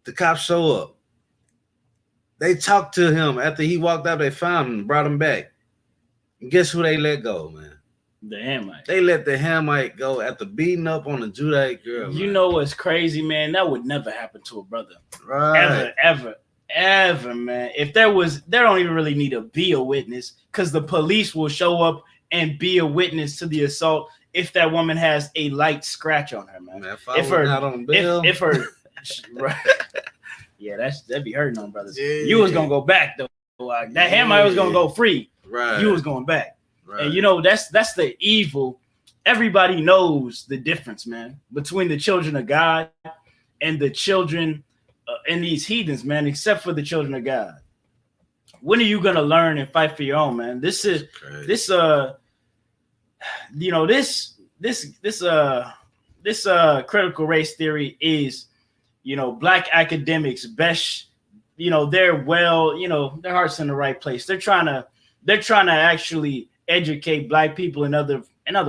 The cops show up. They talked to him. After he walked out, they found him and brought him back. And guess who they let go, man? The Hamite. They let the Hamite go after beating up on the Judite girl. You know what's crazy, man? That would never happen to a brother. Right. Ever, man. If there don't even really need to be a witness because the police will show up and be a witness to the assault if that woman has a light scratch on her, man. If her, not on bail. If her, right. Yeah, that'd be hurting on brothers. Yeah. You was gonna go back though. Like, that Hamite was gonna go free. Right. You was going back. Right. And you know, that's the evil. Everybody knows the difference, man, between the children of God and the children and these heathens, man, except for the children of God. When are you gonna learn and fight for your own, man? This is crazy. this you know, this critical race theory is, you know, black academics best, you know, they're well, you know, their heart's in the right place. They're trying to actually educate black people and other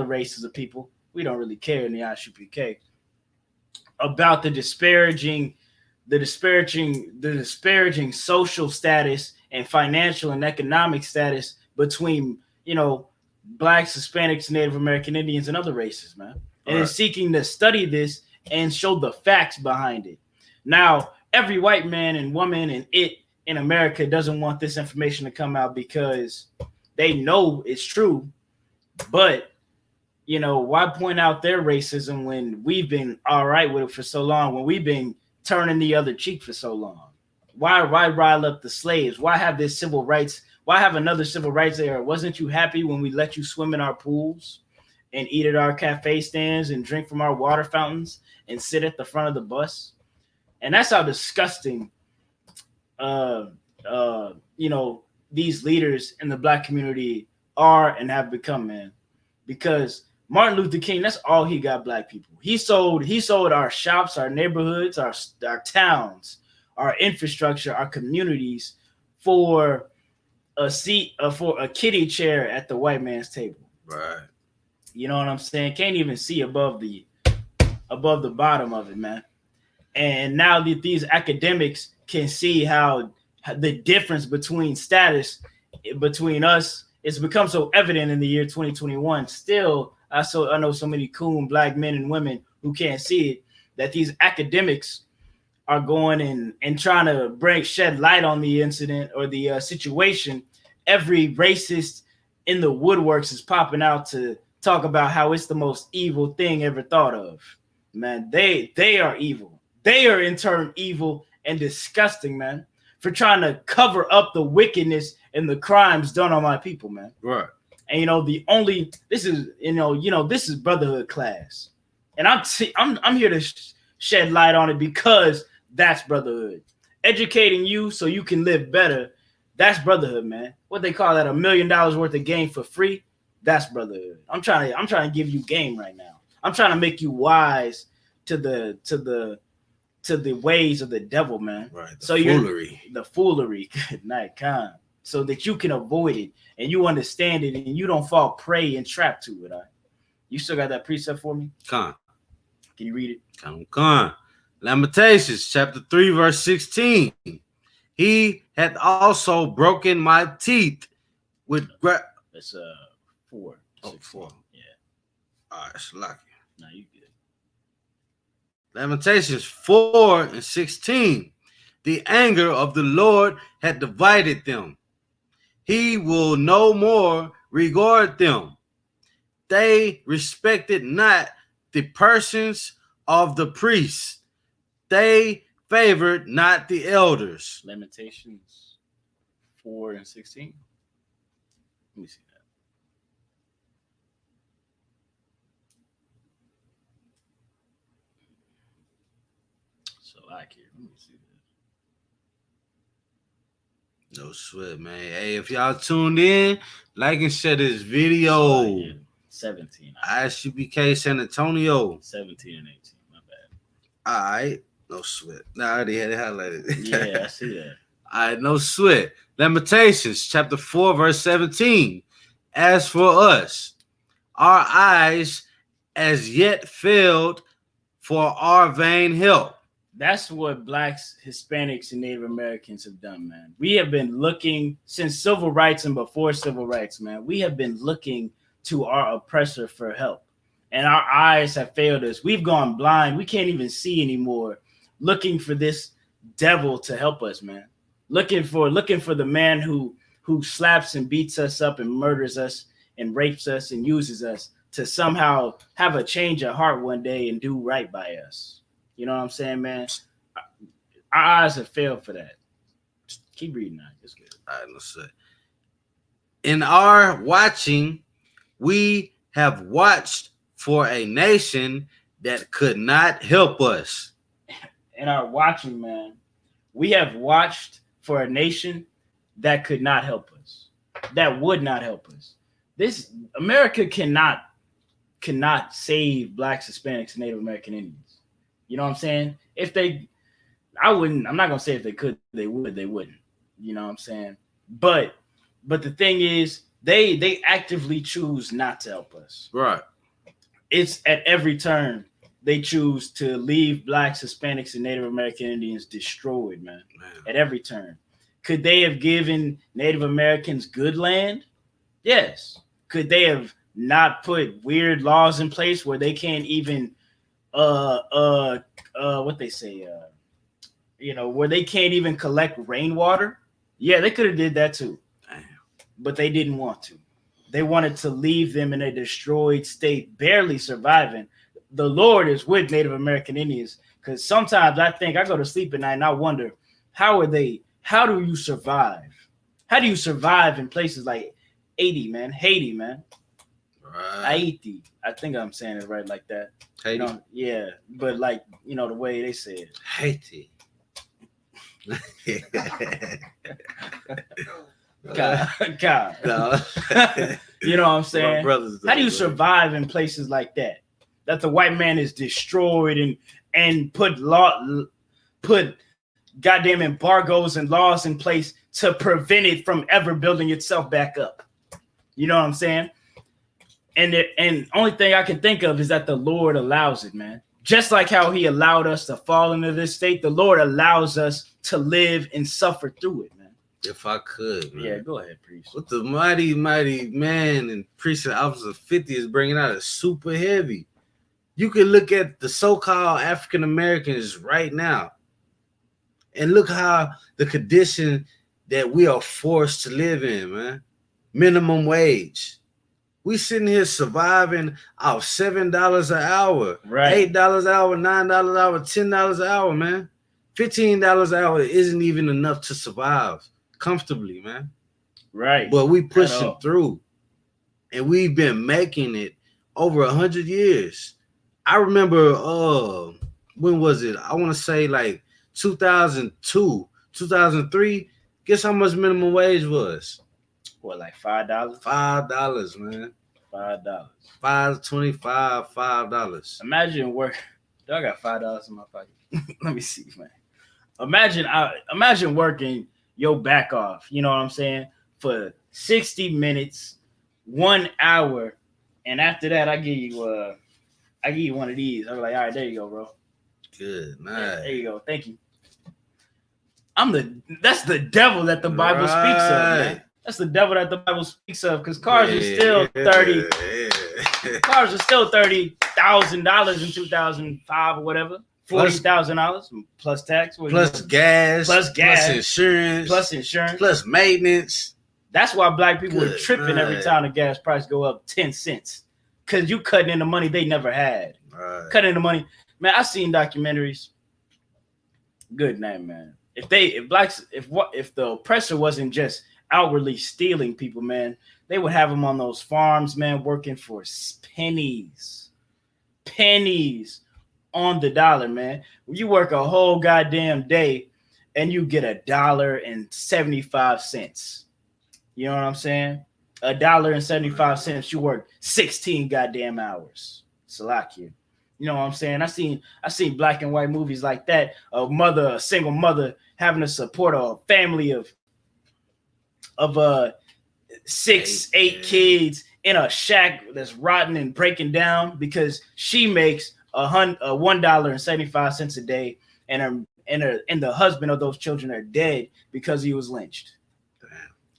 races of people. We don't really care in the I.S.U.P.K. about the disparaging social status and financial and economic status between, you know, blacks, Hispanics, Native American Indians, and other races, man. And is seeking to study this and show the facts behind it. Now, every white man and woman and in America doesn't want this information to come out because they know it's true. But, you know, why point out their racism when we've been all right with it for so long, when we've been turning the other cheek for so long? Why rile up the slaves? Why have this civil rights? Why have another civil rights era? Wasn't you happy when we let you swim in our pools and eat at our cafe stands and drink from our water fountains and sit at the front of the bus? And that's how disgusting, you know, these leaders in the black community are and have become, man. Because Martin Luther King, that's all he got black people. He sold our shops, our neighborhoods, our towns, our infrastructure, our communities for a seat, for a kiddie chair at the white man's table. Right. You know what I'm saying? Can't even see above the bottom of it, man. And now that these academics can see how the difference between status between us, it's become so evident in the year 2021. Still, I know so many cool black men and women who can't see it, that these academics are going and trying to shed light on the incident or the situation. Every racist in the woodworks is popping out to talk about how it's the most evil thing ever thought of. Man, they are evil. They are in turn evil and disgusting, man, for trying to cover up the wickedness and the crimes done on my people, man. Right. And you know, this is Brotherhood class, and I'm here to shed light on it because that's Brotherhood. Educating you so you can live better. That's Brotherhood, man. What they call that, $1 million worth of game for free? That's Brotherhood. I'm trying to give you game right now. I'm trying to make you wise to the ways of the devil, man. Right. The foolery. Good night, Khan. So that you can avoid it and you understand it and you don't fall prey and trap to it. You still got that precept for me? Khan. Can you read it? Khan. Lamentations chapter 3 verse 16. He hath also broken my teeth with It's 4. Oh, 4. Yeah. All right, it's lucky. No, you good. Lamentations 4 and 16. The anger of the Lord had divided them. He will no more regard them. They respected not the persons of the priests. They favored not the elders. Lamentations 4 and 16. Let me see that. So I can. Let me see that. No sweat, man. Hey, if y'all tuned in, like and share this video. So 17. I.S.U.P.K. San Antonio. 17 and 18. My bad. All right. No sweat. Nah, I already had it highlighted. Yeah, I see that. All right, no sweat. Lamentations chapter 4 verse 17. As for us, our eyes as yet failed for our vain help. That's what blacks, Hispanics, and Native Americans have done, man. We have been looking since civil rights and before civil rights, man. We have been looking to our oppressor for help, and our eyes have failed us. We've gone blind. We can't even see anymore, looking for this devil to help us, man. Looking for the man who slaps and beats us up and murders us and rapes us and uses us to somehow have a change of heart one day and do right by us. You know what I'm saying, man? Our eyes have failed for that. Just keep reading that. It's good. All right, let's say. In our watching, we have watched for a nation that could not help us. In our watching, man, we have watched for a nation that could not help us, that would not help us. This America cannot save Blacks, Hispanics, and Native American Indians. You know what I'm saying? If they, I'm not gonna say if they could, they wouldn't. You know what I'm saying? But the thing is, they actively choose not to help us. Right. It's at every turn they choose to leave Blacks, Hispanics, and Native American Indians destroyed, man. At every turn. Could they have given Native Americans good land? Yes. Could they have not put weird laws in place where they can't even what they say, where they can't even collect rainwater? Yeah, they could have did that too. Damn. But they didn't want to. They wanted to leave them in a destroyed state, barely surviving. The Lord is with Native American Indians, because sometimes I think I go to sleep at night and I wonder, how do you survive? How do you survive in places like Haiti, man? Right. Haiti. I think I'm saying it right like that. Haiti. Yeah, but like, the way they say it. Haiti. God. No. You know what I'm saying? How do you bro. survive in places like that? That the white man is destroyed and put goddamn embargoes and laws in place to prevent it from ever building itself back up. You know what I'm saying? And only thing I can think of is that the Lord allows it, man. Just like how he allowed us to fall into this state, the Lord allows us to live and suffer through it, man. If I could, man. Yeah, go ahead, priest. What the mighty man and priest and officer 50 is bringing out is super heavy. You can look at the so-called African Americans right now and look how the condition that we are forced to live in, man. Minimum wage. We sitting here surviving off $7 an hour, right? $8 an hour, $9 an hour, $10 an hour, man. $15 an hour isn't even enough to survive comfortably, man. Right. But we pushing through, and we've been making it over 100 years. I remember, when was it? I want to say like 2002, 2003. Guess how much minimum wage was? What, like $5? $5, man. $5. $5.25, $5. Imagine work. I got $5 in my pocket. Let me see, man. Imagine working your back off. You know what I'm saying? For 60 minutes, 1 hour, and after that, I give you one of these. I'm like, all right, there you go, bro. Good night. Yeah, there you go. Thank you. That's the devil that the Bible speaks of, man. That's the devil that the Bible speaks of, because cars are still $30,000 in 2005 or whatever. $40,000 plus tax, plus gas, plus insurance, plus maintenance. That's why black people are tripping every time the gas price go up 10 cents, because you cutting in the money they never had. Right. Cutting in the money, man. I've seen documentaries. Good name, man. If the oppressor wasn't just outwardly stealing people, man, they would have them on those farms, man, working for pennies on the dollar, man. You work a whole goddamn day and you get $1.75. You know what I'm saying? $1.75. You work 16 goddamn hours. Salakia. You know what I'm saying? I seen black and white movies like that. A single mother having to support a family of 8 kids in a shack that's rotten and breaking down because she makes $1.75 a day, and the husband of those children are dead because he was lynched.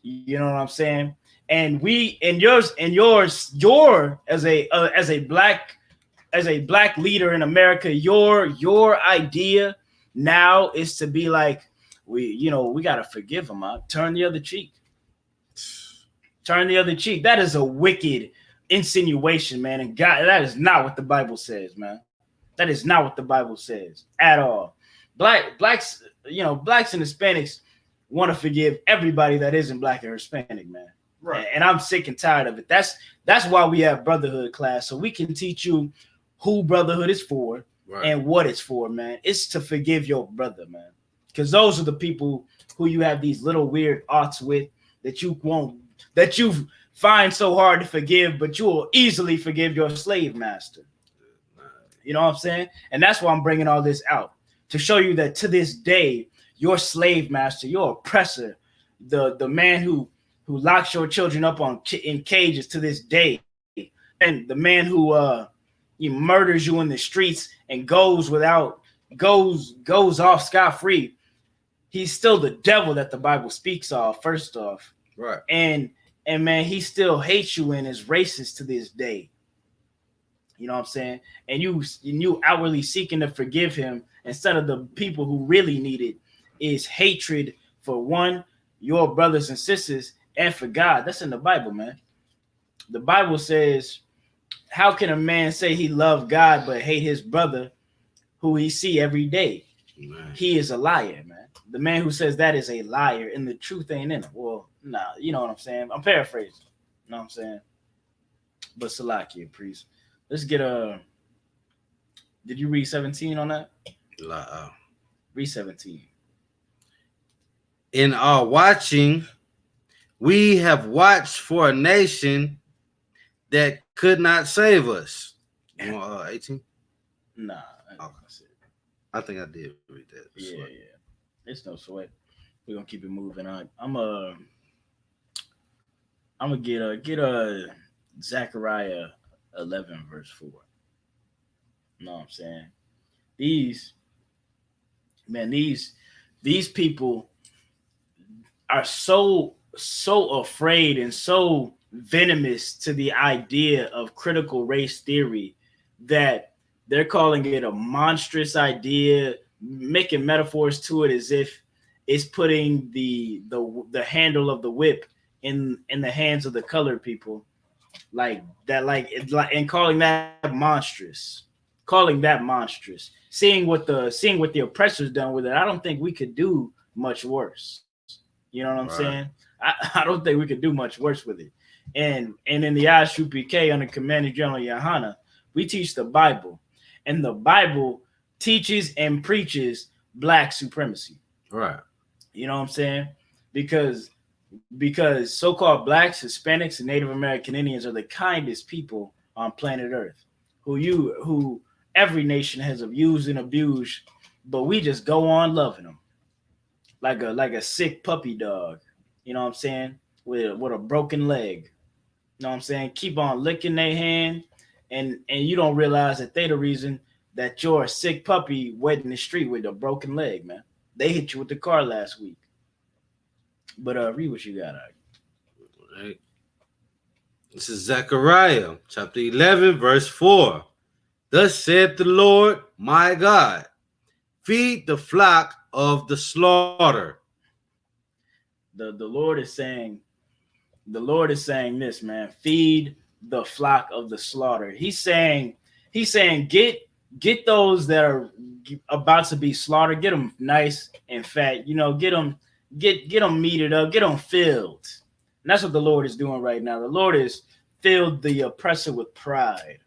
You know what I'm saying? And you're as a black leader in America, your idea now is to be like, we got to forgive him. Turn the other cheek. Turn the other cheek. That is a wicked insinuation, man. And God, that is not what the Bible says, man. That is not what the Bible says at all. Blacks, blacks and Hispanics want to forgive everybody that isn't black or Hispanic, man. Right. And I'm sick and tired of it. That's why we have Brotherhood class, so we can teach you who Brotherhood is for and what it's for, man. It's to forgive your brother, man. Because those are the people who you have these little weird arts with that you find so hard to forgive, but you will easily forgive your slave master. You know what I'm saying? And that's why I'm bringing all this out, to show you that to this day, your slave master, your oppressor, the man who locks your children up in cages to this day, and the man who he murders you in the streets and goes off scot-free, he's still the devil that the Bible speaks of, first off. Right. And man, he still hates you and is racist to this day. You know what I'm saying? And you outwardly seeking to forgive him, instead of the people who really need it is hatred for one, your brothers and sisters, and for God. That's in the Bible, man. The Bible says, how can a man say he loved God but hate his brother who he see every day? Man. He is a liar, man. The man who says that is a liar, and the truth ain't in him. Well, nah, you know what I'm saying? I'm paraphrasing. You know what I'm saying? But Salakia, priest. Let's get did you read 17 on that? Read 17. In our watching, we have watched for a nation that could not save us. You want 18? Nah. Okay. I think I did read that. Yeah. It's no sweat. We're gonna keep it moving on. I'm gonna get Zechariah 11 verse 4. You know what I'm saying? These people are so afraid and so venomous to the idea of critical race theory that they're calling it a monstrous idea, making metaphors to it as if it's putting the handle of the whip in the hands of the colored people, like that, and calling that monstrous. Seeing what the oppressors done with it, I don't think we could do much worse. You know what I'm saying? I don't think we could do much worse with it. And in the I.S.U.P.K. under Commander General Yohana, we teach the Bible, and the Bible teaches and preaches black supremacy. Right. You know what I'm saying? Because so-called blacks, Hispanics, and Native American Indians are the kindest people on planet Earth, who every nation has abused and abused, but we just go on loving them like a sick puppy dog. You know what I'm saying? With a broken leg. You know what I'm saying? Keep on licking their hand, and you don't realize that they the reason that you're a sick puppy wet in the street with a broken leg, man. They hit you with the car last week. But read what you got. Right. This is Zechariah chapter 11 verse 4. Thus said the Lord my God, feed the flock of the slaughter. The Lord is saying this, man. Feed the flock of the slaughter. He's saying get those that are about to be slaughtered, get them nice and fat, get them meated up, get them filled. And that's what the Lord is doing right now. The Lord has filled the oppressor with pride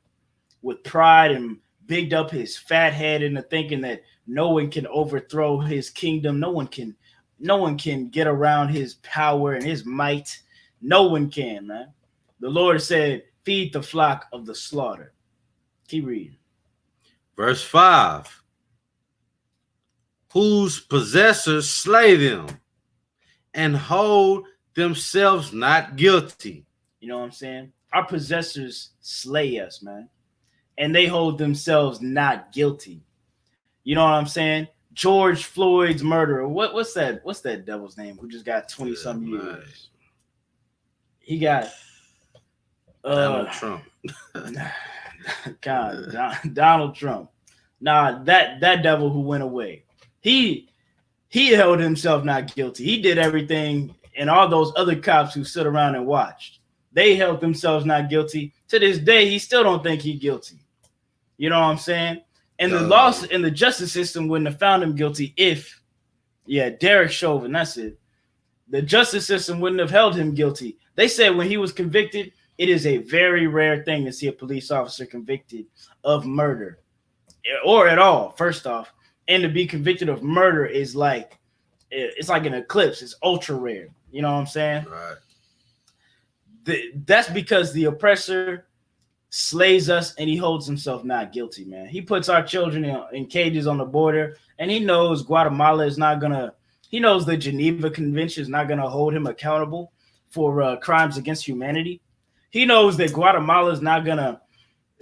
and bigged up his fat head into thinking that no one can overthrow his kingdom. No one can get around his power and his might. No one can, man. The Lord said, feed the flock of the slaughter. Keep reading. Verse 5. Whose possessors slay them and hold themselves not guilty. You know what I'm saying? Our possessors slay us, man. And they hold themselves not guilty. You know what I'm saying? George Floyd's murderer. What's that devil's name who just got 20-some years? He got Donald Trump. Donald Trump. Nah, that devil who went away. He held himself not guilty. He did everything, and all those other cops who stood around and watched, they held themselves not guilty. To this day, he still don't think he's guilty. You know what I'm saying? And the justice system wouldn't have found him guilty if Yeah, Derek Chauvin, that's it. The justice system wouldn't have held him guilty. They said when he was convicted, it is a very rare thing to see a police officer convicted of murder or at all, first off. And to be convicted of murder is like, it's like an eclipse. It's ultra rare. You know what I'm saying? Right. That's because the oppressor slays us and he holds himself not guilty, man. He puts our children in cages on the border, and he knows Guatemala is not gonna. He knows the Geneva Convention is not gonna hold him accountable for crimes against humanity. He knows that Guatemala is not gonna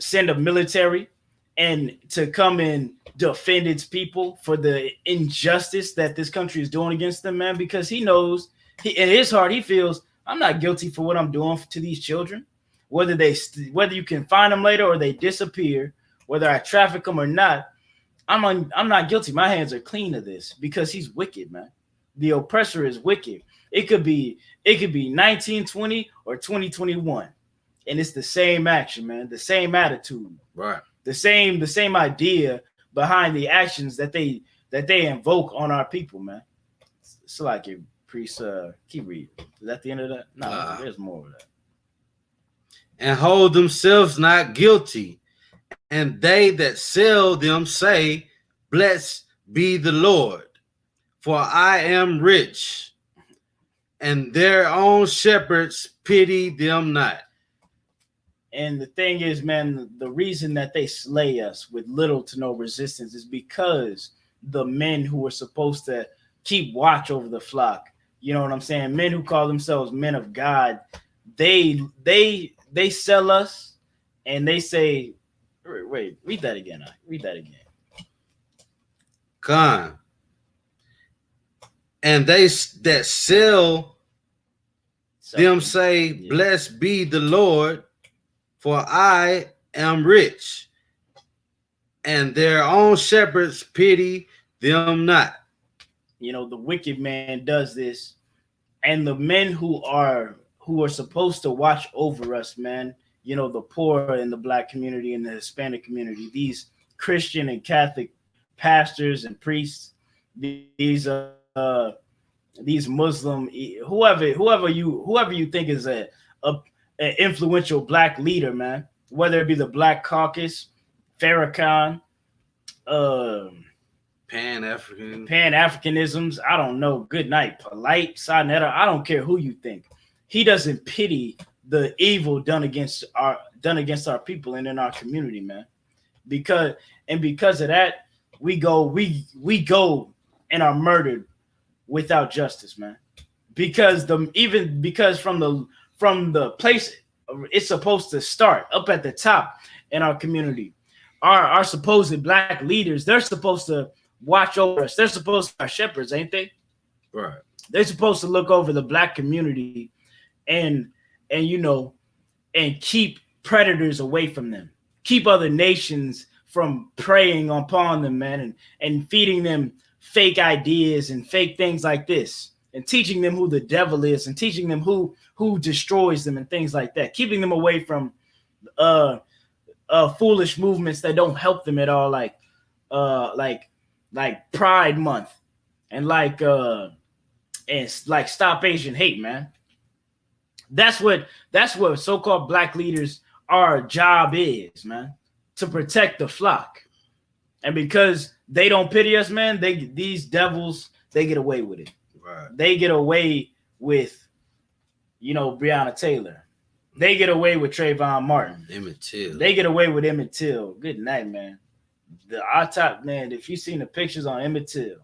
send a military and to come and defend its people for the injustice that this country is doing against them, man. Because he knows, in his heart, he feels I'm not guilty for what I'm doing to these children. Whether you can find them later or they disappear, whether I traffic them or not, I'm not guilty. My hands are clean of this because he's wicked, man. The oppressor is wicked. It could be 1920 or 2021, and it's the same action, man. The same attitude, Right. the same idea behind the actions that they invoke on our people, man. It's like it, priest. Keep reading. Is that the end of that? No, there's more of that. And hold themselves not guilty, and they that sell them say, Blessed be the Lord, for I am rich, and their own shepherds pity them not. And the thing is, man, the reason that they slay us with little to no resistance is because the men who are supposed to keep watch over the flock, you know what I'm saying? Men who call themselves men of God, they sell us, and they say, wait, read that again. Read that again. Con. And they that sell them say, Blessed be the Lord, for I am rich, and their own shepherds pity them not. You know, the wicked man does this, and the men who are supposed to watch over us, man, you know, the poor in the Black community and the Hispanic community, these Christian and Catholic pastors and priests, these Muslim, whoever you think is an influential Black leader, man, whether it be the Black Caucus, Farrakhan, Pan-Africanisms, I don't know, good night, polite, Sinetta, I don't care who you think. He doesn't pity the evil done against our people and in our community, man. Because of that, we go and are murdered without justice, man. Because from the place it's supposed to start up at the top in our community, our supposed Black leaders, they're supposed to watch over us. They're supposed to be our shepherds, ain't they? Right. They're supposed to look over the Black community and you know, and keep predators away from them, keep other nations from preying upon them, man, and feeding them fake ideas and fake things like this, and teaching them who the devil is, and teaching them who destroys them and things like that, keeping them away from foolish movements that don't help them at all, like Pride Month and like Stop Asian Hate, man. That's what so-called Black leaders, our job is, man, to protect the flock. And because they don't pity us, man, these devils, they get away with it. Right. They get away with, you know, Breonna Taylor. They get away with Trayvon Martin. Emmett Till. They get away with Emmett Till. Good night, man. The autopsy, man, if you've seen the pictures on Emmett Till,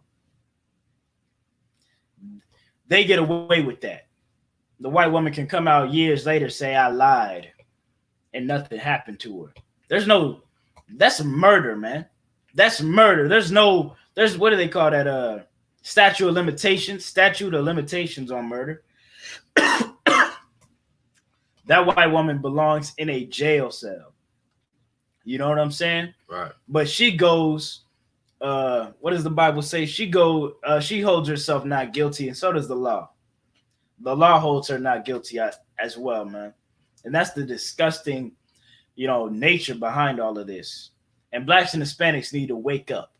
they get away with that. The white woman can come out years later, say, I lied, and nothing happened to her. That's murder, man. That's murder. There's what do they call that? Statute of limitations on murder. That white woman belongs in a jail cell. You know what I'm saying? Right. But she goes, what does the Bible say? She holds herself not guilty, and so does the law. The law holds her not guilty as well, man. And that's the disgusting, you know, nature behind all of this. And Blacks and Hispanics need to wake up.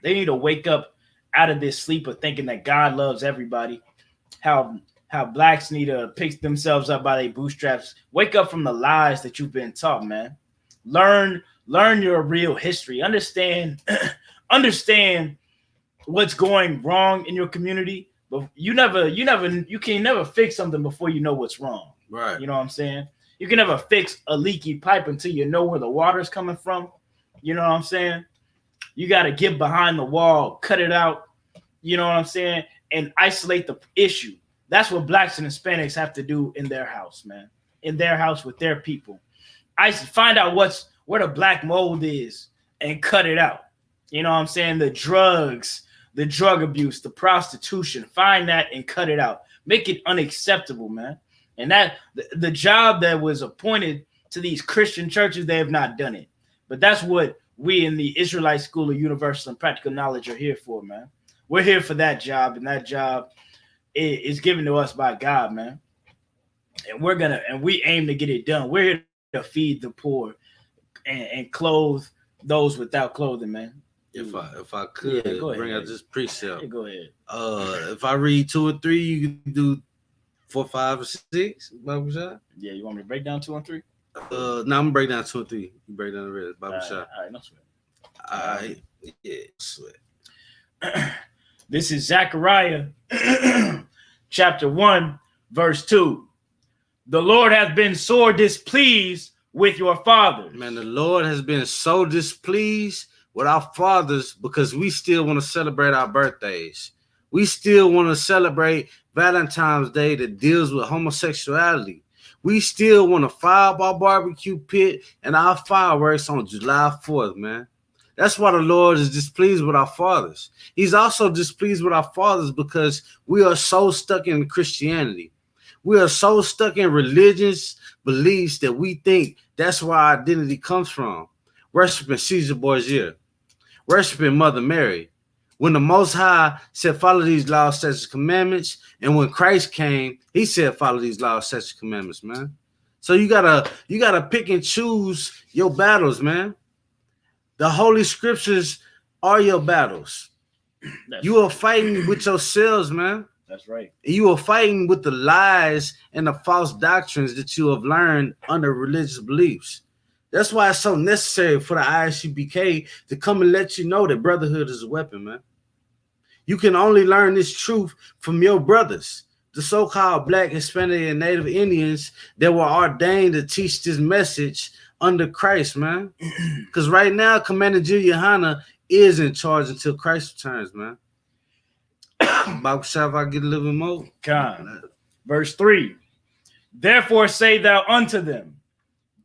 They need to wake up out of this sleep of thinking that God loves everybody. How blacks need to pick themselves up by their bootstraps. Wake up from the lies that you've been taught, man. Learn your real history. Understand understand what's going wrong in your community. But you can never fix something before you know what's wrong. Right. You know what I'm saying? You can never fix a leaky pipe until you know where the water's coming from. You know what I'm saying? You got to get behind the wall, cut it out. You know what I'm saying? And isolate the issue. That's what blacks and Hispanics have to do in their house, man. In their house with their people. I find out where the black mold is and cut it out. You know what I'm saying? The drugs, the drug abuse, the prostitution. Find that and cut it out. Make it unacceptable, man. And that the job that was appointed to these Christian churches, they have not done it. But that's what we in the Israelite School of Universal and Practical Knowledge are here for, man. We're here for that job, and that job is given to us by God, man. And we aim to get it done. We're here to feed the poor and clothe those without clothing, man. If I could bring out this precept. Yeah, go ahead. If I read 2 and 3, you can do 4, 5, or 6. Bible shot. Yeah, you want me to break down 2 and 3? No, I'm gonna break down 2 and 3. You break down the rest. Bible shot. All right, no sweat. All right, yeah, sweat. This is Zechariah chapter 1, verse 2. The Lord hath been sore displeased with your fathers. Man, the Lord has been so displeased with our fathers because we still want to celebrate our birthdays. We still want to celebrate Valentine's Day that deals with homosexuality. We still want to fire up our barbecue pit and our fireworks on July 4th, man. That's why the Lord is displeased with our fathers. He's also displeased with our fathers because we are so stuck in Christianity. We are so stuck in religious beliefs that we think that's where our identity comes from. Worshiping Caesar Borgia, worshiping Mother Mary. When the Most High said, follow these laws, statutes, commandments, and when Christ came, he said, follow these laws, statutes, commandments, man. So you gotta pick and choose your battles, man. The Holy Scriptures are your battles. You are fighting with yourselves, man. That's right. You are fighting with the lies and the false doctrines that you have learned under religious beliefs. That's why it's so necessary for the I.S.U.P.K to come and let you know that brotherhood is a weapon, man. You can only learn this truth from your brothers, the so-called Black, Hispanic, and Native Indians that were ordained to teach this message under Christ, man. Because right now, Commander Juliana is in charge until Christ returns, man. Bible shop, if I get a little bit more. God. Verse 3. Therefore say thou unto them,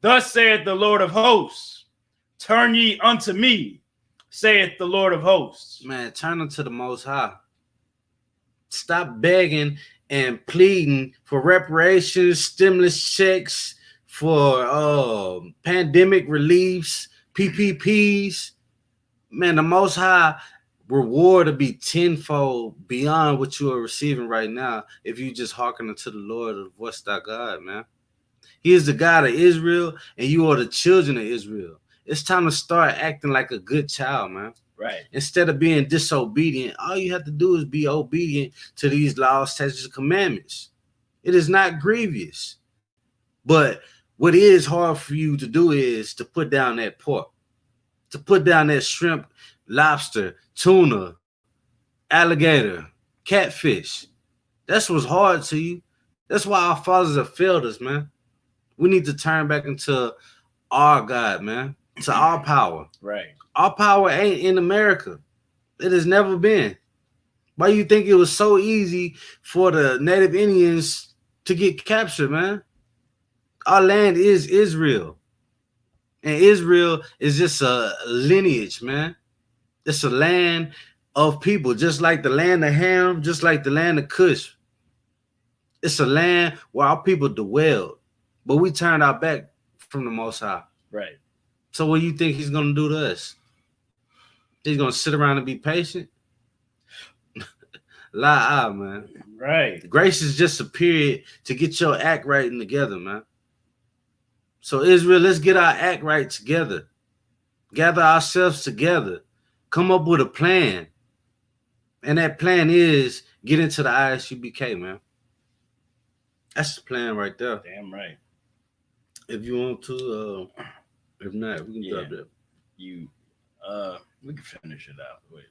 thus saith the Lord of hosts, turn ye unto me, saith the Lord of hosts. Man, turn unto the Most High. Stop begging and pleading for reparations, stimulus checks, for pandemic reliefs, PPPs. Man, the Most High reward to be tenfold beyond what you are receiving right now if you just hearken unto the Lord of voice thy God, man. He is the God of Israel, and you are the children of Israel. It's time to start acting like a good child, man. Right. Instead of being disobedient, all you have to do is be obedient to these laws, statutes, and commandments. It is not grievous. But what is hard for you to do is to put down that pork, to put down that shrimp, lobster, tuna, alligator, catfish. That's what's hard to you. That's why our fathers have failed us, man. We need to turn back into our God, man, to our power. Right. Our power ain't in America. It has never been. Why you think it was so easy for the Native Indians to get captured, man? Our land is Israel. And Israel is just a lineage, man. It's a land of people, just like the land of Ham, just like the land of Cush. It's a land where our people dwelled, but we turned our back from the Most High. Right. So what do you think he's going to do to us? He's going to sit around and be patient? Lie, man. Right. Grace is just a period to get your act right and together, man. So Israel, let's get our act right together. Gather ourselves together. Come up with a plan. And that plan is get into the I.S.U.P.K, man. That's the plan right there. Damn right. If you want to, if not, we can Yeah. drop that. You we can finish it out. Wait.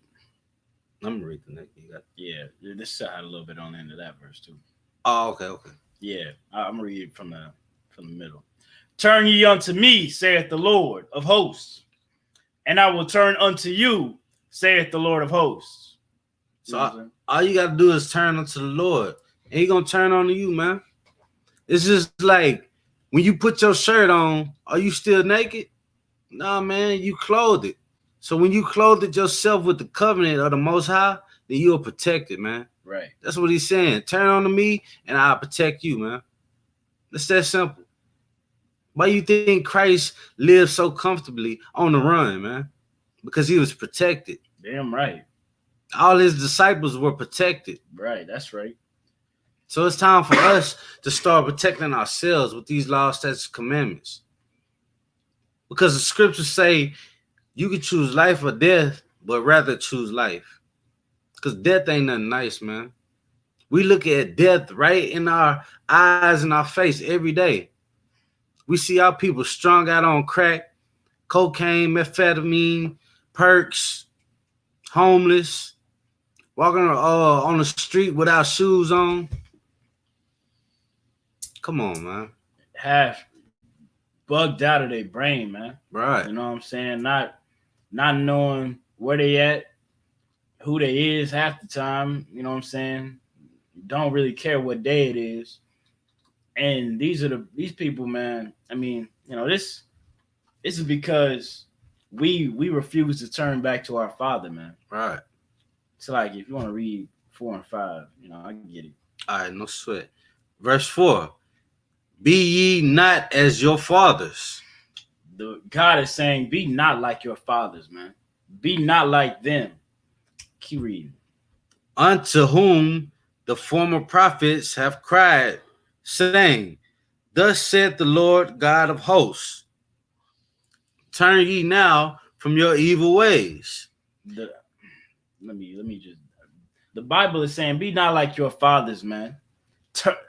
I'm gonna read the next. You got. Yeah, this had a little bit on the end of that verse too. Oh, okay. Yeah, I'm gonna read it from the middle. Turn ye unto me, saith the Lord of hosts, and I will turn unto you, saith the Lord of hosts. You know what I'm saying? All you gotta do is turn unto the Lord, and He gonna turn on to you, man. It's just like when you put your shirt on, are you still naked? Nah, man, you clothed it. So when you clothed yourself with the covenant of the Most High, then you are protected, man. Right. That's what He's saying. Turn on to me, and I'll protect you, man. It's that simple. Why you think Christ lived so comfortably on the run, man? Because He was protected. Damn right. All His disciples were protected. Right, that's right. So it's time for us to start protecting ourselves with these laws, statutes, commandments. Because the scriptures say you can choose life or death, but rather choose life. Because death ain't nothing nice, man. We look at death right in our eyes and our face every day. We see our people strung out on crack, cocaine, methamphetamine, perks, homeless, walking on the street without shoes on. Come on, man. Half bugged out of their brain, man. Right. You know what I'm saying? Not knowing where they at, who they is half the time. You know what I'm saying? Don't really care what day it is. And these people, man. I mean, you know, this is because we refuse to turn back to our Father, man. Right. It's like if you want to read 4 and 5, you know, I get it. All right, no sweat. Verse 4. Be ye not as your fathers. The God is saying, be not like your fathers, man. Be not like them. Keep reading. Unto whom the former prophets have cried, saying, Thus saith the Lord God of hosts, turn ye now from your evil ways. Let me just. The Bible is saying, be not like your fathers, man.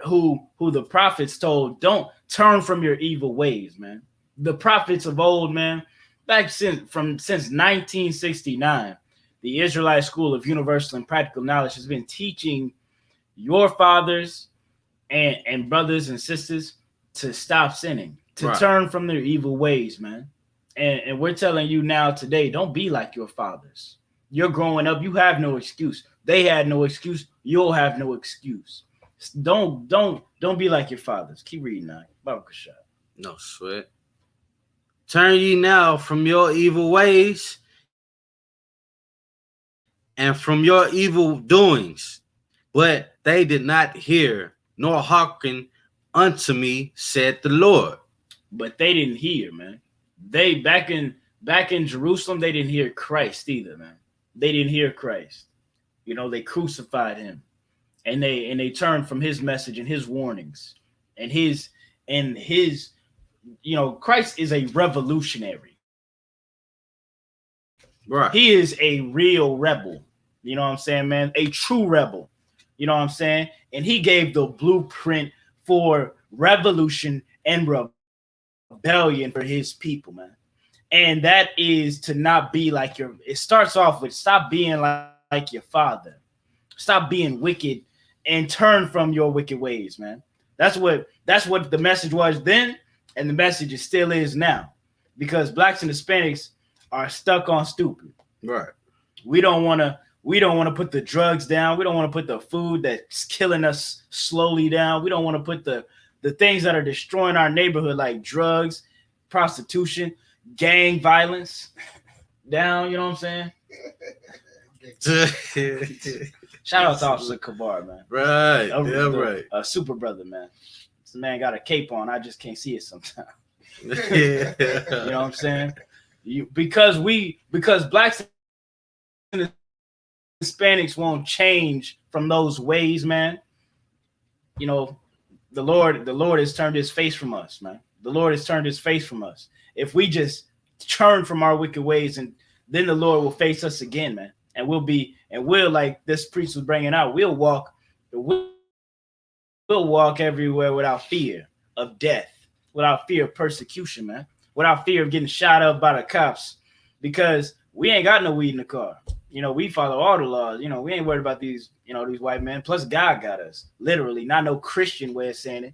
Who the prophets told, don't turn from your evil ways, man. The prophets of old, man, since 1969, the Israelite School of Universal and Practical Knowledge has been teaching your fathers and brothers and sisters to stop sinning, to turn from their evil ways, man. And we're telling you now today, don't be like your fathers. You're growing up, you have no excuse. They had no excuse, you'll have no excuse. Don't be like your fathers. Keep reading now. No sweat. Turn ye now from your evil ways and from your evil doings. But they did not hear nor hearken unto me, said the Lord. But they didn't hear, man. They back in Jerusalem, they didn't hear Christ either, man. They didn't hear Christ. You know, they crucified him. And they turned from his message and his warnings and his you know, Christ is a revolutionary. Right. He is a real rebel. You know what I'm saying, man? A true rebel. You know what I'm saying? And he gave the blueprint for revolution and rebellion for his people, man. And that is to not be like it starts off with stop being like your father. Stop being wicked and turn from your wicked ways, man. That's what the message was then, and the message still is now. Because blacks and Hispanics are stuck on stupid. Right. We don't want to put the drugs down. We don't want to put the food that's killing us slowly down. We don't want to put the things that are destroying our neighborhood, like drugs, prostitution, gang violence down. You know what I'm saying? Shout out to Officer Kabar, man. Right. Right. A super brother, man. This man got a cape on. I just can't see it sometimes. Yeah. You know what I'm saying? Because blacks and Hispanics won't change from those ways, man. You know, the Lord has turned his face from us, man. The Lord has turned his face from us. If we just turn from our wicked ways, and then the Lord will face us again, man. and we'll like this priest was bringing out. We'll walk everywhere without fear of death, without fear of persecution, man, without fear of getting shot up by the cops, because we ain't got no weed in the car. We follow all the laws. We ain't worried about these white men. Plus, God got us, literally, not no Christian way of saying it.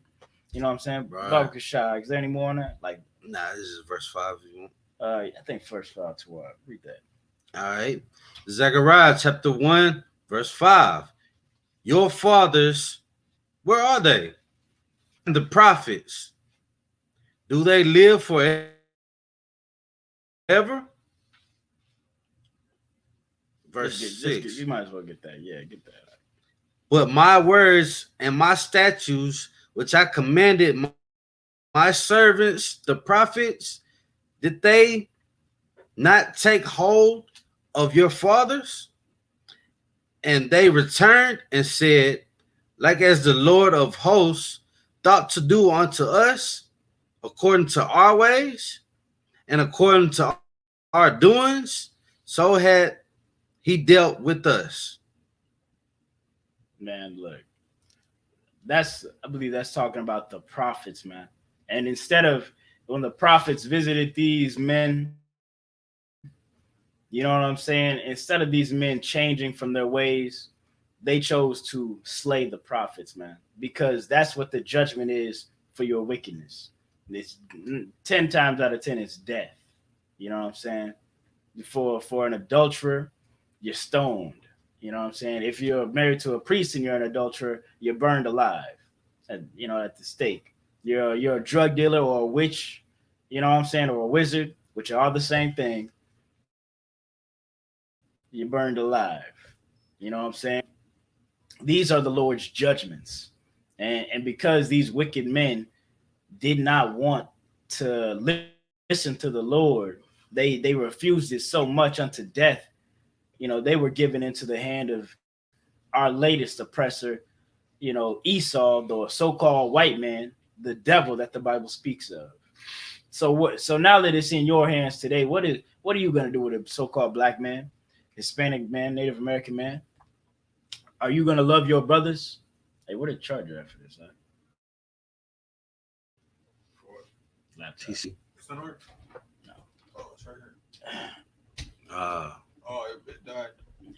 You know what I'm saying? Right. Baba Kashai, is there any more on that? Like, Nah, this is verse 5 if you want. I think first 5 to read that. All right. Zechariah chapter 1, verse 5. Your fathers, where are they? The prophets, do they live forever? Verse 6. You might as well get that. Yeah, get that. But my words and my statutes, which I commanded my servants, the prophets, did they not take hold of your fathers? And they returned and said, like as the Lord of hosts thought to do unto us, according to our ways and according to our doings, so had he dealt with us. Man, look, I believe that's talking about the prophets, man. And instead of when the prophets visited these men, you know what I'm saying? Instead of these men changing from their ways, they chose to slay the prophets, man, because that's what the judgment is for your wickedness. It's 10 times out of 10 it's death. You know what I'm saying? For an adulterer, you're stoned. You know what I'm saying? If you're married to a priest and you're an adulterer, you're burned alive. At the stake. You're a drug dealer or a witch, you know what I'm saying, or a wizard, which are all the same thing. You're burned alive. You know what I'm saying? These are the Lord's judgments. And because these wicked men did not want to listen to the Lord, they refused it so much unto death. They were given into the hand of our latest oppressor, Esau, the so-called white man, the devil that the Bible speaks of. So now that it's in your hands today, what are you gonna do with a so-called black man, Hispanic man, Native American man? Are you gonna love your brothers? Hey, what a charger at for this, huh? Laptop. TC. It's not work. No. Oh, it's right here. Uh, Oh, it died. Yeah.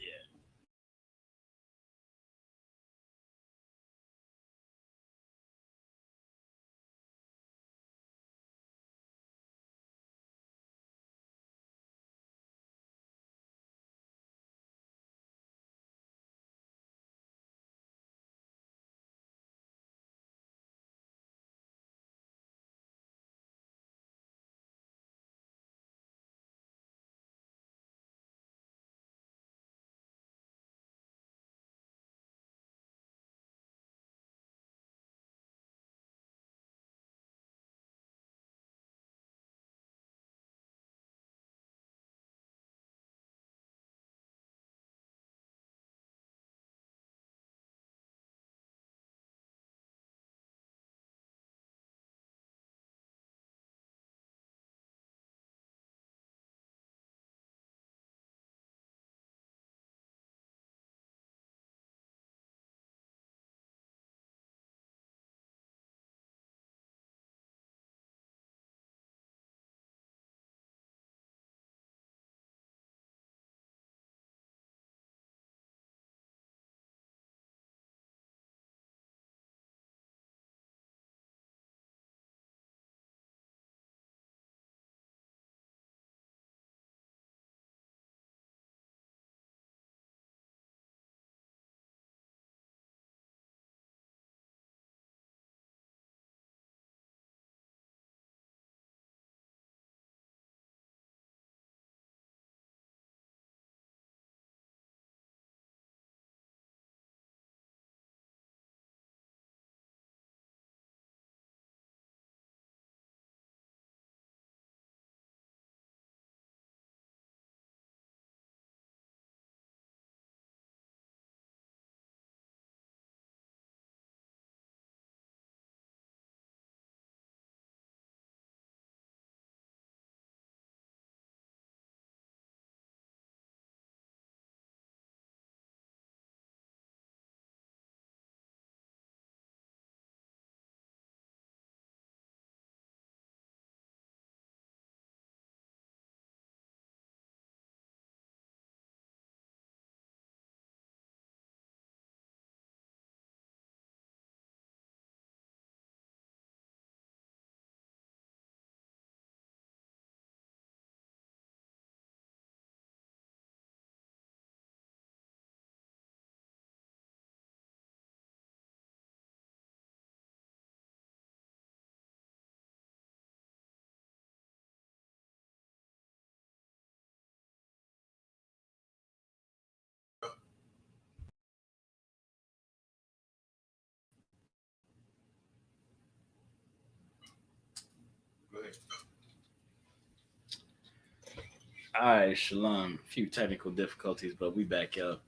All right, Shalom. A few technical difficulties, but we back up.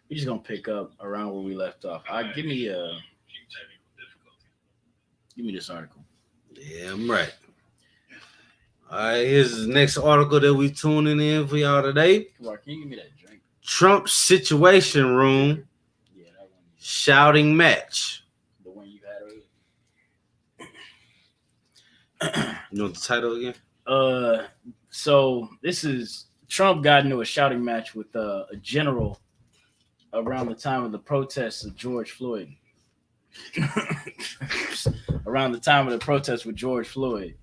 We just gonna pick up around where we left off. Give me this article. Yeah, I'm right. All right, here's the next article that we tuning in for y'all today. Come on, can you give me that drink? Trump Situation Room Yeah, that one. shouting match. The one you had earlier. You know the title again? So this is Trump got into a shouting match with a general around the time of the protests of George Floyd. Around the time of the protests with George Floyd.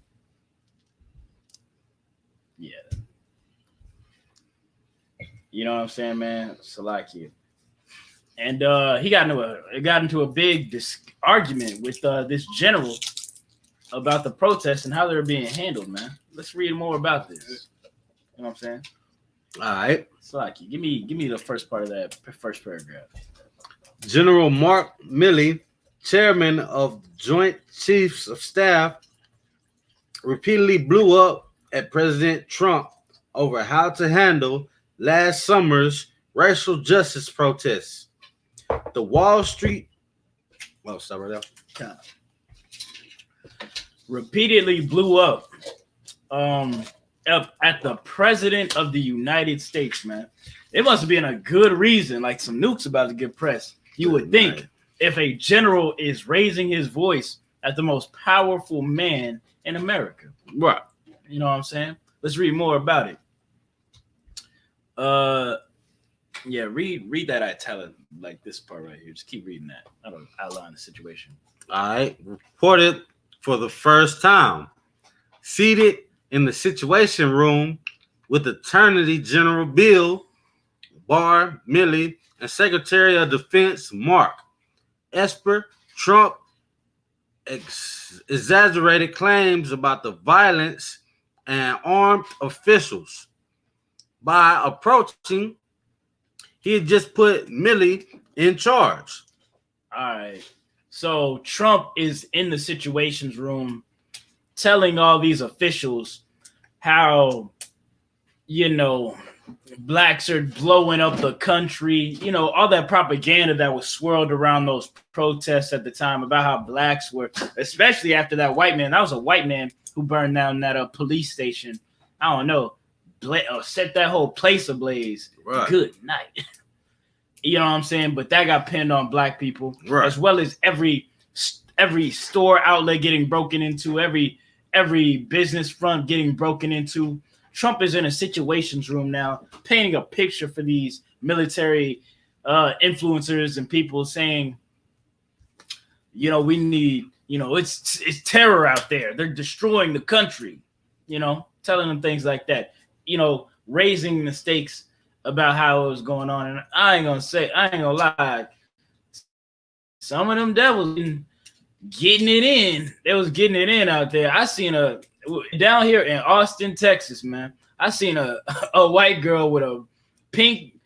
Yeah. You know what I'm saying, man? Salakia. And he got into a big argument with this general about the protests and how they were being handled, man. Let's read more about this. You know what I'm saying? All right. Salaki, give me the first part of that first paragraph. General Mark Milley, chairman of Joint Chiefs of Staff, repeatedly blew up at President Trump over how to handle last summer's racial justice protests. The Wall Street... Oh, stop right there. Repeatedly blew up at the president of the United States, man. It must have been a good reason, like some nukes about to get pressed. You would think if a general is raising his voice at the most powerful man in America. Right. You know what I'm saying? Let's read more about it. Yeah, read that italic, like this part right here. Just keep reading that. I don't outline the situation. All right. Reported for the first time. Seated in the Situation Room with Attorney General Bill Barr, Milley, and Secretary of Defense Mark Esper, Trump exaggerated claims about the violence and armed officials. By approaching, he had just put Milley in charge. All right. So Trump is in the Situations Room telling all these officials how, blacks are blowing up the country, all that propaganda that was swirled around those protests at the time about how blacks were, especially after that white man. That was a white man who burned down that police station. I don't know, set that whole place ablaze. Right. Good night. You know what I'm saying? But that got pinned on black people, right, as well as every store outlet getting broken into, every business front getting broken into. Trump is in a Situations Room now, painting a picture for these military influencers and people saying, we need, it's terror out there. They're destroying the country, telling them things like that, raising the stakes about how it was going on. And I ain't gonna lie, some of them devils getting it in. They was getting it in out there. I seen down here in Austin, Texas, man. I seen a white girl with a pink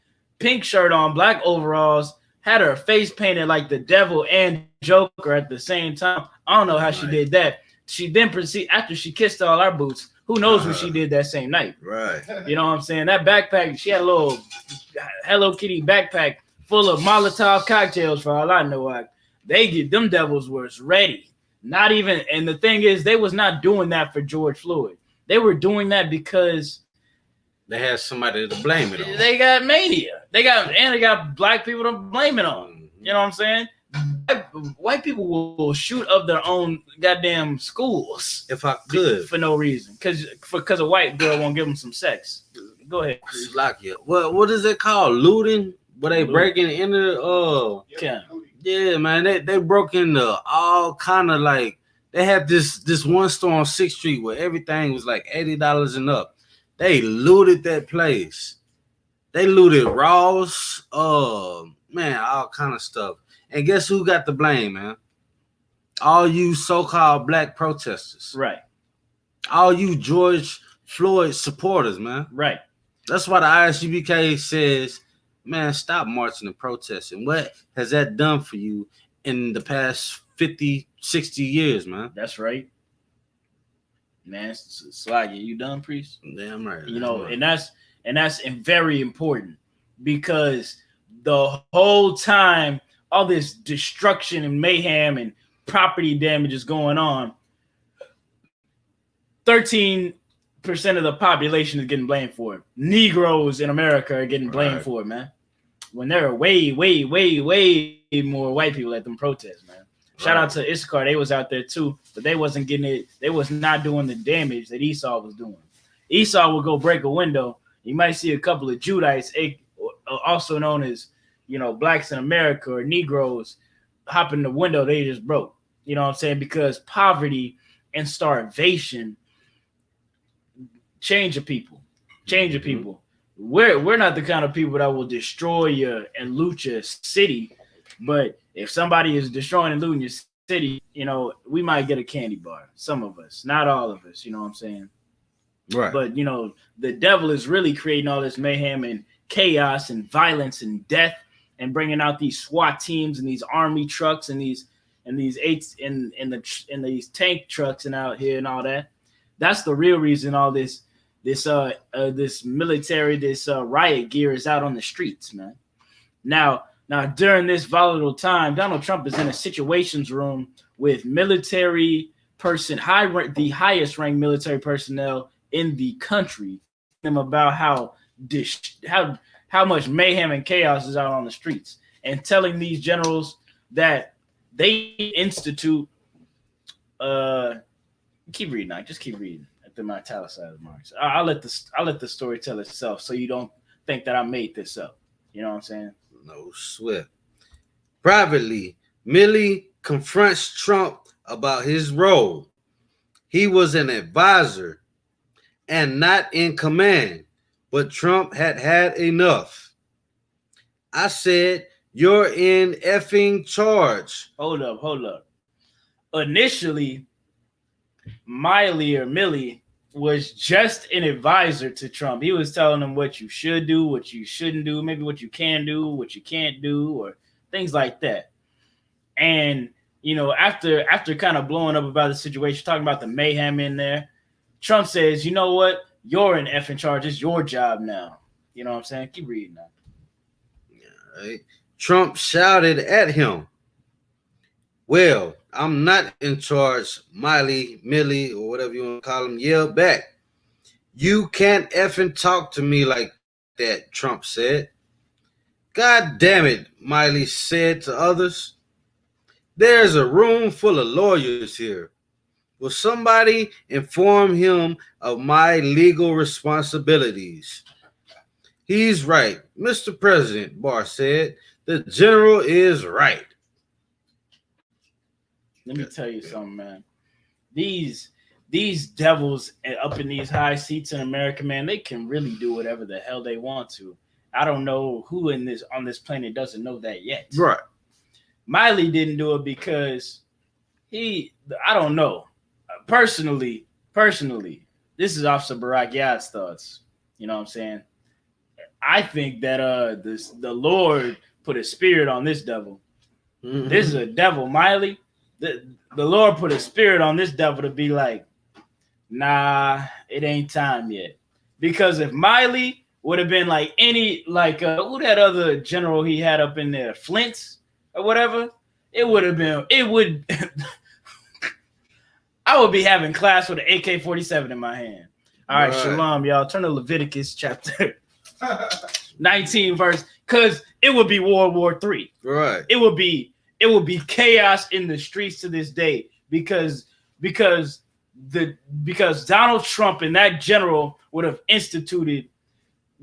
shirt on, black overalls, had her face painted like the devil and Joker at the same time. I don't know how she did that. She then after she kissed all our boots. Who knows what she did that same night? Right. You know what I'm saying? That backpack, she had a little Hello Kitty backpack full of Molotov cocktails for all I know. Them devils was ready. Not even, and the thing is, they was not doing that for George Floyd. They were doing that because they had somebody to blame it on. They got mania. They got black people to blame it on. Mm-hmm. You know what I'm saying? White people will shoot up their own goddamn schools if I could for no reason, because a white girl won't give them some sex. Go ahead. What is it called? Looting? Where they breaking into yeah, man. They broke into all kind of they had this one store on 6th Street where everything was like $80 and up. They looted that place. They looted Ross, man, all kind of stuff. And guess who got the blame, man? All you so-called black protesters. Right. All you George Floyd supporters, man. Right. That's why the I.S.U.P.K says, man, stop marching and protesting. What has that done for you in the past 50, 60 years, man? That's right. man. Swaggy, you done, priest? Damn right. You know, and that's very important because the whole time all this destruction and mayhem and property damage is going on, 13% of the population is getting blamed for it. Negroes in America are getting blamed for it, man. When there are way more white people at them protests, man. Shout out to I.S.U.P.K. They was out there too, but they wasn't getting it. They was not doing the damage that Esau was doing. Esau would go break a window. You might see a couple of Judites, also known as, you know, blacks in America or Negroes, hop in the window they just broke. You know what I'm saying? Because poverty and starvation change your people. We're not the kind of people that will destroy you and loot your city, but if somebody is destroying and looting your city, you know, we might get a candy bar. Some of us, not all of us, you know what I'm saying? Right. But, you know, the devil is really creating all this mayhem and chaos and violence and death and bringing out these SWAT teams and these army trucks and these tank trucks and out here and all that. That's the real reason all this military, riot gear is out on the streets, man. Now during this volatile time, Donald Trump is in a situations room with military the highest ranked military personnel in the country, them about how much mayhem and chaos is out on the streets, and telling these generals that they institute. Keep reading. Just keep reading at the italicized marks. I'll let the story tell itself, so you don't think that I made this up. You know what I'm saying? No sweat. Privately, Milley confronts Trump about his role. He was an advisor and not in command, but Trump had enough. I said, "You're in effing charge." Hold up. Initially, Milley was just an advisor to Trump. He was telling him what you should do, what you shouldn't do, maybe what you can do, what you can't do, or things like that. And, you know, after kind of blowing up about the situation, talking about the mayhem in there, Trump says, you know what? You're in effing charge. It's your job now. You know what I'm saying? Keep reading that. Yeah, right. Trump shouted at him, "Well, I'm not in charge," Milley, or whatever you want to call him, yelled back. "You can't effing talk to me like that," Trump said. "God damn it," Milley said to others. "There's a room full of lawyers here. Will somebody inform him of my legal responsibilities?" "He's right, Mr. President," Barr said. "The general is right." Let me tell you something, man. These devils up in these high seats in America, man, they can really do whatever the hell they want to. I don't know who on this planet doesn't know that yet. Right. Milley didn't do it because I don't know. Personally, this is Officer Barack Yad's thoughts. You know what I'm saying? I think that the Lord put a spirit on this devil. Mm-hmm. This is a devil, Milley. The Lord put a spirit on this devil to be like, nah, it ain't time yet. Because if Milley would have been like who that other general he had up in there, Flint or whatever, I would be having class with an AK-47 in my hand. All right, shalom, y'all. Turn to Leviticus chapter 19 verse, because it would be World War III. Right. It would be chaos in the streets to this day because Donald Trump and that general would have instituted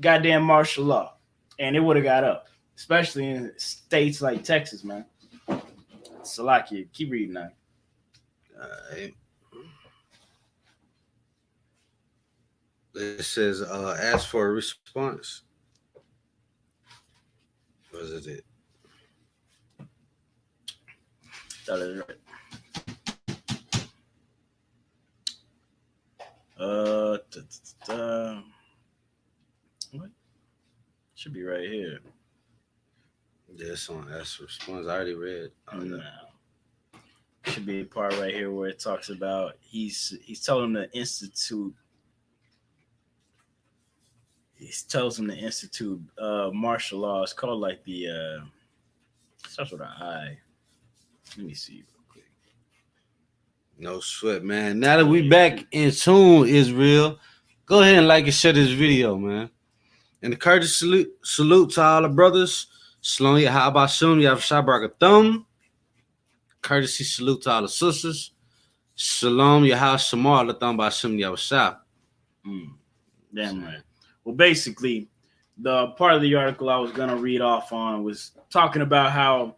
goddamn martial law, and it would have got up, especially in states like Texas, man. Salakia, keep reading that. It says, ask for a response. Was it? That is right. What? Should be right here. Yeah, it's on ask for response. I already read. No. should be a part right here where it talks about he's told him to institute. He tells him to institute martial law. It's called like the starts with an I. Let me see real quick. No sweat, man. Now that we back in tune, Israel, go ahead and like and share this video, man. And the courteous salute to all the brothers. Shalom Yahabashum Yahabshabarakathum. Courtesy salute to all the sisters. Shalom Yahashamar Latham Bashim Yahabshah. Damn right. Well, basically, the part of the article I was gonna read off on was talking about how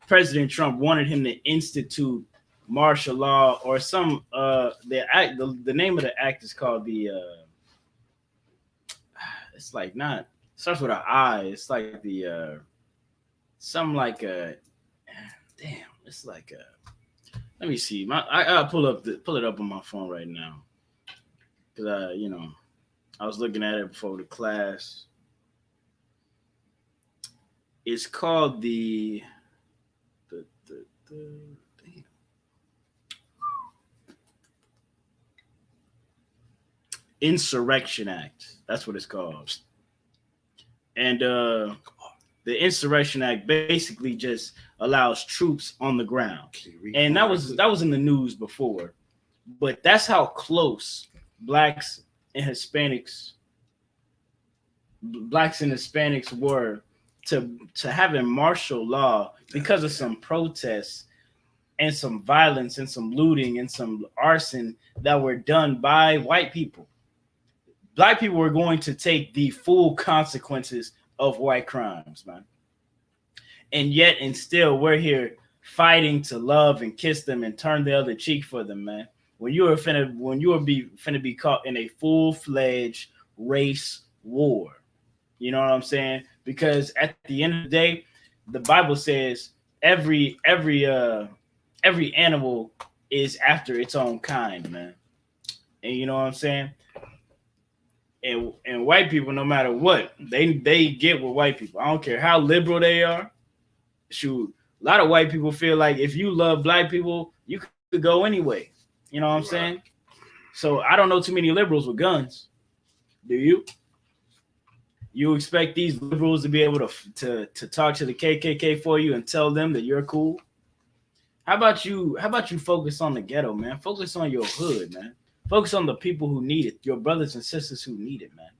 President Trump wanted him to institute martial law or some the act. The name of the act is called the it's like not starts with an I. It's like the some like a damn. It's like a. Let me see. I'll pull it up on my phone right now because I was looking at it before the class. It's called the damn. Insurrection Act. That's what it's called. And the Insurrection Act basically just allows troops on the ground. And that was in the news before. But that's how close blacks and Hispanics were to having martial law because of some protests and some violence and some looting and some arson that were done by white people. Black people were going to take the full consequences of white crimes, man. And yet and still we're here fighting to love and kiss them and turn the other cheek for them, man. When you are finna be caught in a full-fledged race war. You know what I'm saying? Because at the end of the day, the Bible says every animal is after its own kind, man. And you know what I'm saying? And white people, no matter what, they get with white people. I don't care how liberal they are. Shoot, a lot of white people feel like if you love black people, you could go anyway. You know what I'm saying? So I don't know too many liberals with guns. Do you? You expect these liberals to be able to talk to the KKK for you and tell them that you're cool? How about you focus on the ghetto, man? Focus on your hood, man. Focus on the people who need it, your brothers and sisters who need it, man.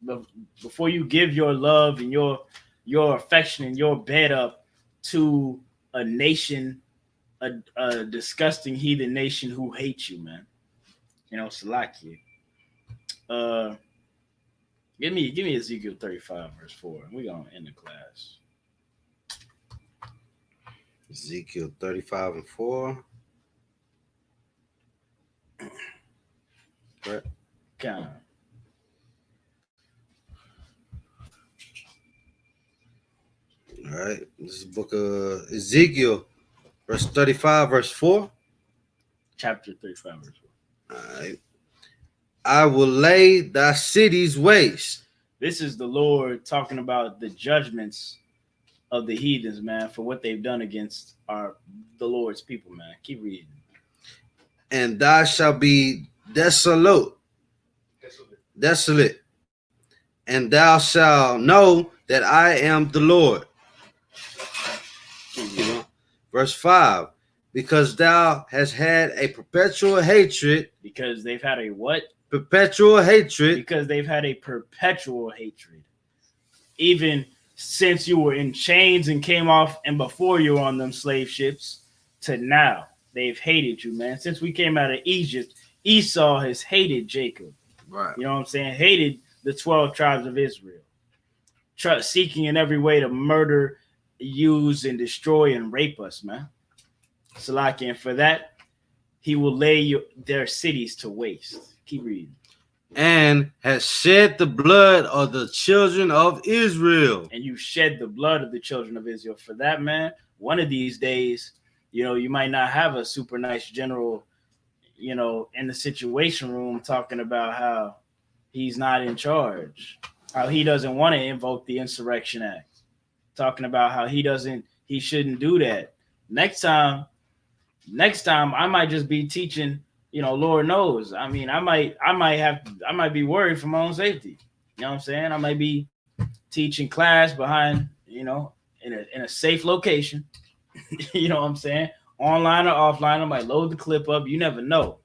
But before you give your love and your affection and your bed up to a nation, a disgusting heathen nation who hates you, man. You know, Salakia. Give me Ezekiel 35 verse 4. We're gonna end the class. Ezekiel 35 and 4. Right. Kind of. All right. This is the book of Ezekiel, verse 35, verse 4. Chapter 35, verse 4. All right. I will lay thy cities waste. This is the Lord talking about the judgments of the heathens, man, for what they've done against the Lord's people, man. Keep reading. And thou shalt be desolate. And thou shalt know that I am the Lord. Verse 5. Because thou hast had a perpetual hatred. Because they've had a what? Perpetual hatred. Because they've had a perpetual hatred. Even since you were in chains and came off and before you were on them slave ships to now. They've hated you, man. Since we came out of Egypt, Esau has hated Jacob. Right. You know what I'm saying? Hated the 12 tribes of Israel. Seeking in every way to murder, use, and destroy and rape us, man. Salaki, and for that, he will lay their cities to waste. Keep reading. And has shed the blood of the children of Israel. And you shed the blood of the children of Israel. For that, man, one of these days, you might not have a super nice general, in the situation room talking about how he's not in charge, how he doesn't want to invoke the Insurrection Act, talking about how he shouldn't do that. Next time, Next time I might just be teaching, Lord knows. I mean, I might be worried for my own safety. You know what I'm saying? I might be teaching class behind, in a safe location. You know what I'm saying? Online or offline, I might load the clip up. You never know.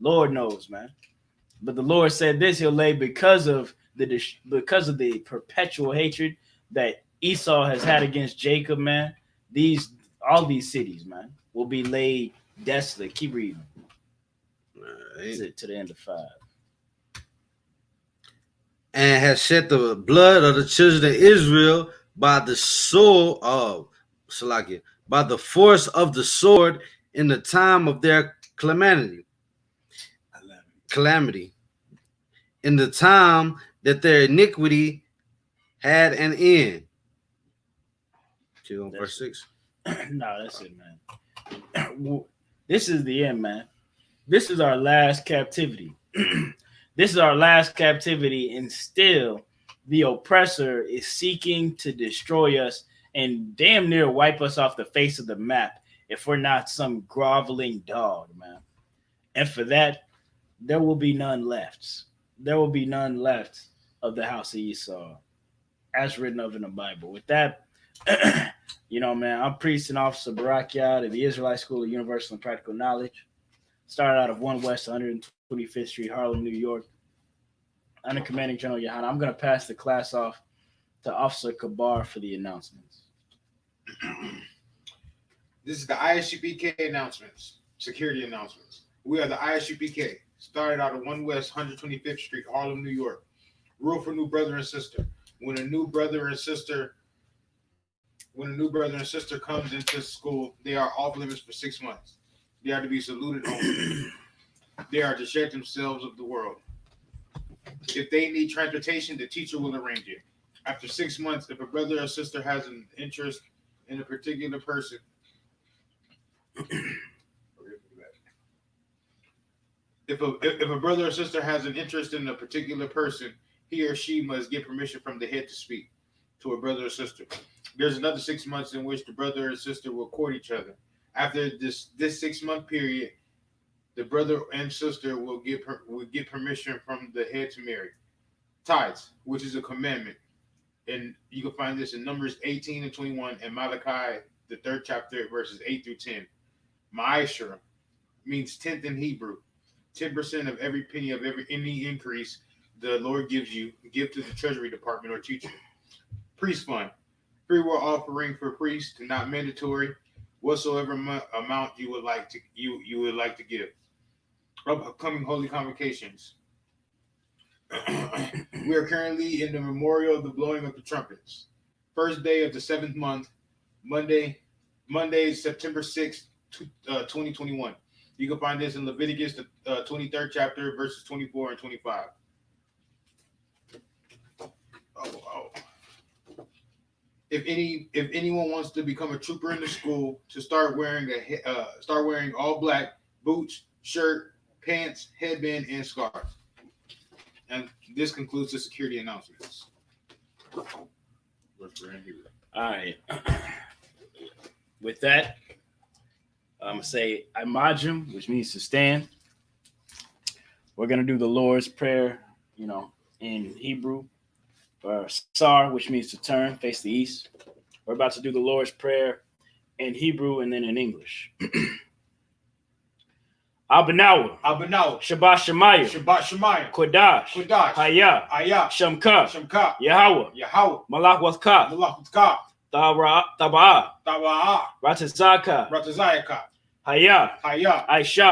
Lord knows, man. But the Lord said this: He'll lay because of the perpetual hatred that Esau has had against Jacob, man. All these cities, man, will be laid desolate. Keep reading. Right. To the end of 5. And has shed the blood of the children of Israel by the sword of Salakia, by the force of the sword in the time of their calamity. In the time that their iniquity had an end. Verse 6. No, that's it, man. This is the end, man. This is our last captivity. This is our last captivity, and still the oppressor is seeking to destroy us and damn near wipe us off the face of the map if we're not some groveling dog, man. And for that, there will be none left. There will be none left of the house of Esau, as written of in the Bible. With that, man, I'm Priest and Officer Barakiad of the Israelite School of Universal and Practical Knowledge. Started out of 1 West 125th Street, Harlem, New York. Under Commanding General Yohana. I'm going to pass the class off to Officer Kabar for the announcements. This is the I.S.U.P.K announcements, security announcements. We are the I.S.U.P.K. Started out of 1 West 125th Street, Harlem, New York. Rule for new brother and sister. When a new brother and sister comes into school, they are off limits for 6 months. They are to be saluted only. They are to shed themselves of the world. If they need transportation, the teacher will arrange it. After 6 months, if a brother or sister has an interest in a particular person, if a brother or sister has an interest in a particular person, he or she must get permission from the head to speak to a brother or sister. There's another 6 months in which the brother and sister will court each other. After this 6-month period, the brother and sister will get permission from the head to marry. Tithes, which is a commandment, and you can find this in Numbers 18 and 21 and Malachi, the 3rd chapter, verses 8 through 10. Ma'asher means tenth in Hebrew. 10% of every penny of any increase the Lord gives you, give to the Treasury Department or teacher. Priest fund, free will offering for priests, not mandatory. Whatsoever amount you would like to give. Upcoming holy convocations. We are currently in the memorial of the blowing of the trumpets. First day of the 7th month, Monday, September 6th, 2021. You can find this in Leviticus, the 23rd chapter, verses 24 and 25. If anyone wants to become a trooper in the school, to start wearing all black, boots, shirt, pants, headband, and scarf. And this concludes the security announcements. All right. With that, I'm going to say Imajim, which means to stand. We're going to do the Lord's Prayer, in Hebrew. Or Sar, which means to turn, face the east. We're about to do the Lord's Prayer in Hebrew and then in English. Abanawa, Shabbat Shemayah, Kodash, Hayah, Shamka, Yahweh, Malach Wathka, Taba'ah, Ratazaka, Hayah, Aisha,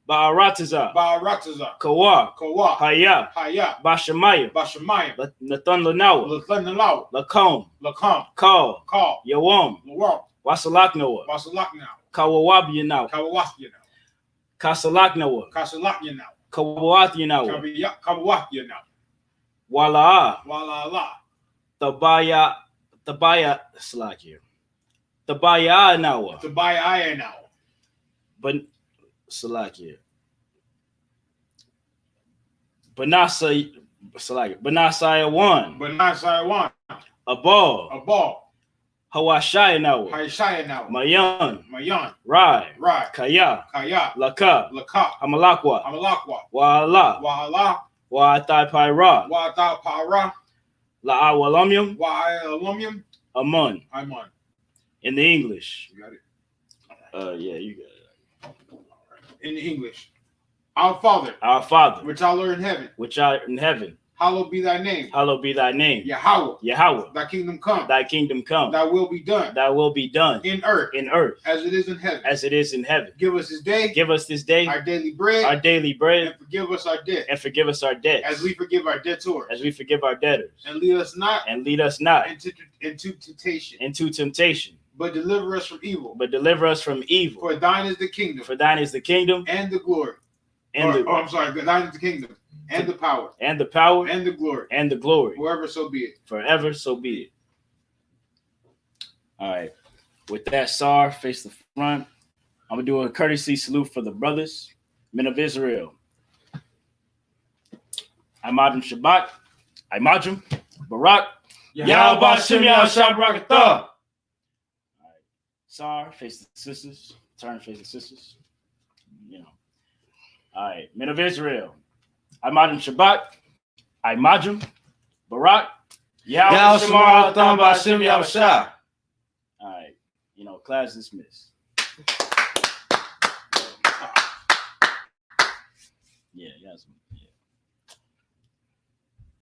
Ba'arataza, Kawa, Hayah, Bashamaya, Nathan Lanawa, Lacom, Call, Yawam, Wasalaknawa, Kawawabiyanawa, Kasalaknawa, Kawawathiyanawa, Wala'a, Tabaya Slakia, Tabaya Nawa, but Salakia. Banasaya 1. A ball. Hawashayanawa, Haishayanawa, Mayan, Mayan, Rai, Rai, Kaya, Kaya, Laka, Laka, Hamalakwa, Amalakwa, Wa'ala, Wa'ala, Wa'atai Wa'ata Para, La'awalumium, Wa'alumium, Amun. Amun. In the English. You got it. Yeah, you got it. In English. Our Father, which art in heaven, hallowed be thy name. Yahweh, thy kingdom come. Thy will be done. In earth, as it is in heaven. Give us this day our daily bread. And forgive us our debt. As we forgive our debtors. And lead us not into temptation. But deliver us from evil. For thine is the kingdom. And the glory. Thine is the kingdom. And the power. And the glory. Forever so be it. All right. With that, Sar, face the front. I'm going to do a courtesy salute for the brothers, men of Israel. Imajim Shabbat. Imajim Barak. Yahweh Shem Yahshua Barakatah. All right. Sar, face the sisters. Turn, face the sisters. You know. All right. Men of Israel. Imajim Shabbat. Imajim Barak. Yahweh Shem Yahshua. All right. You know, class dismissed. Yeah, yes.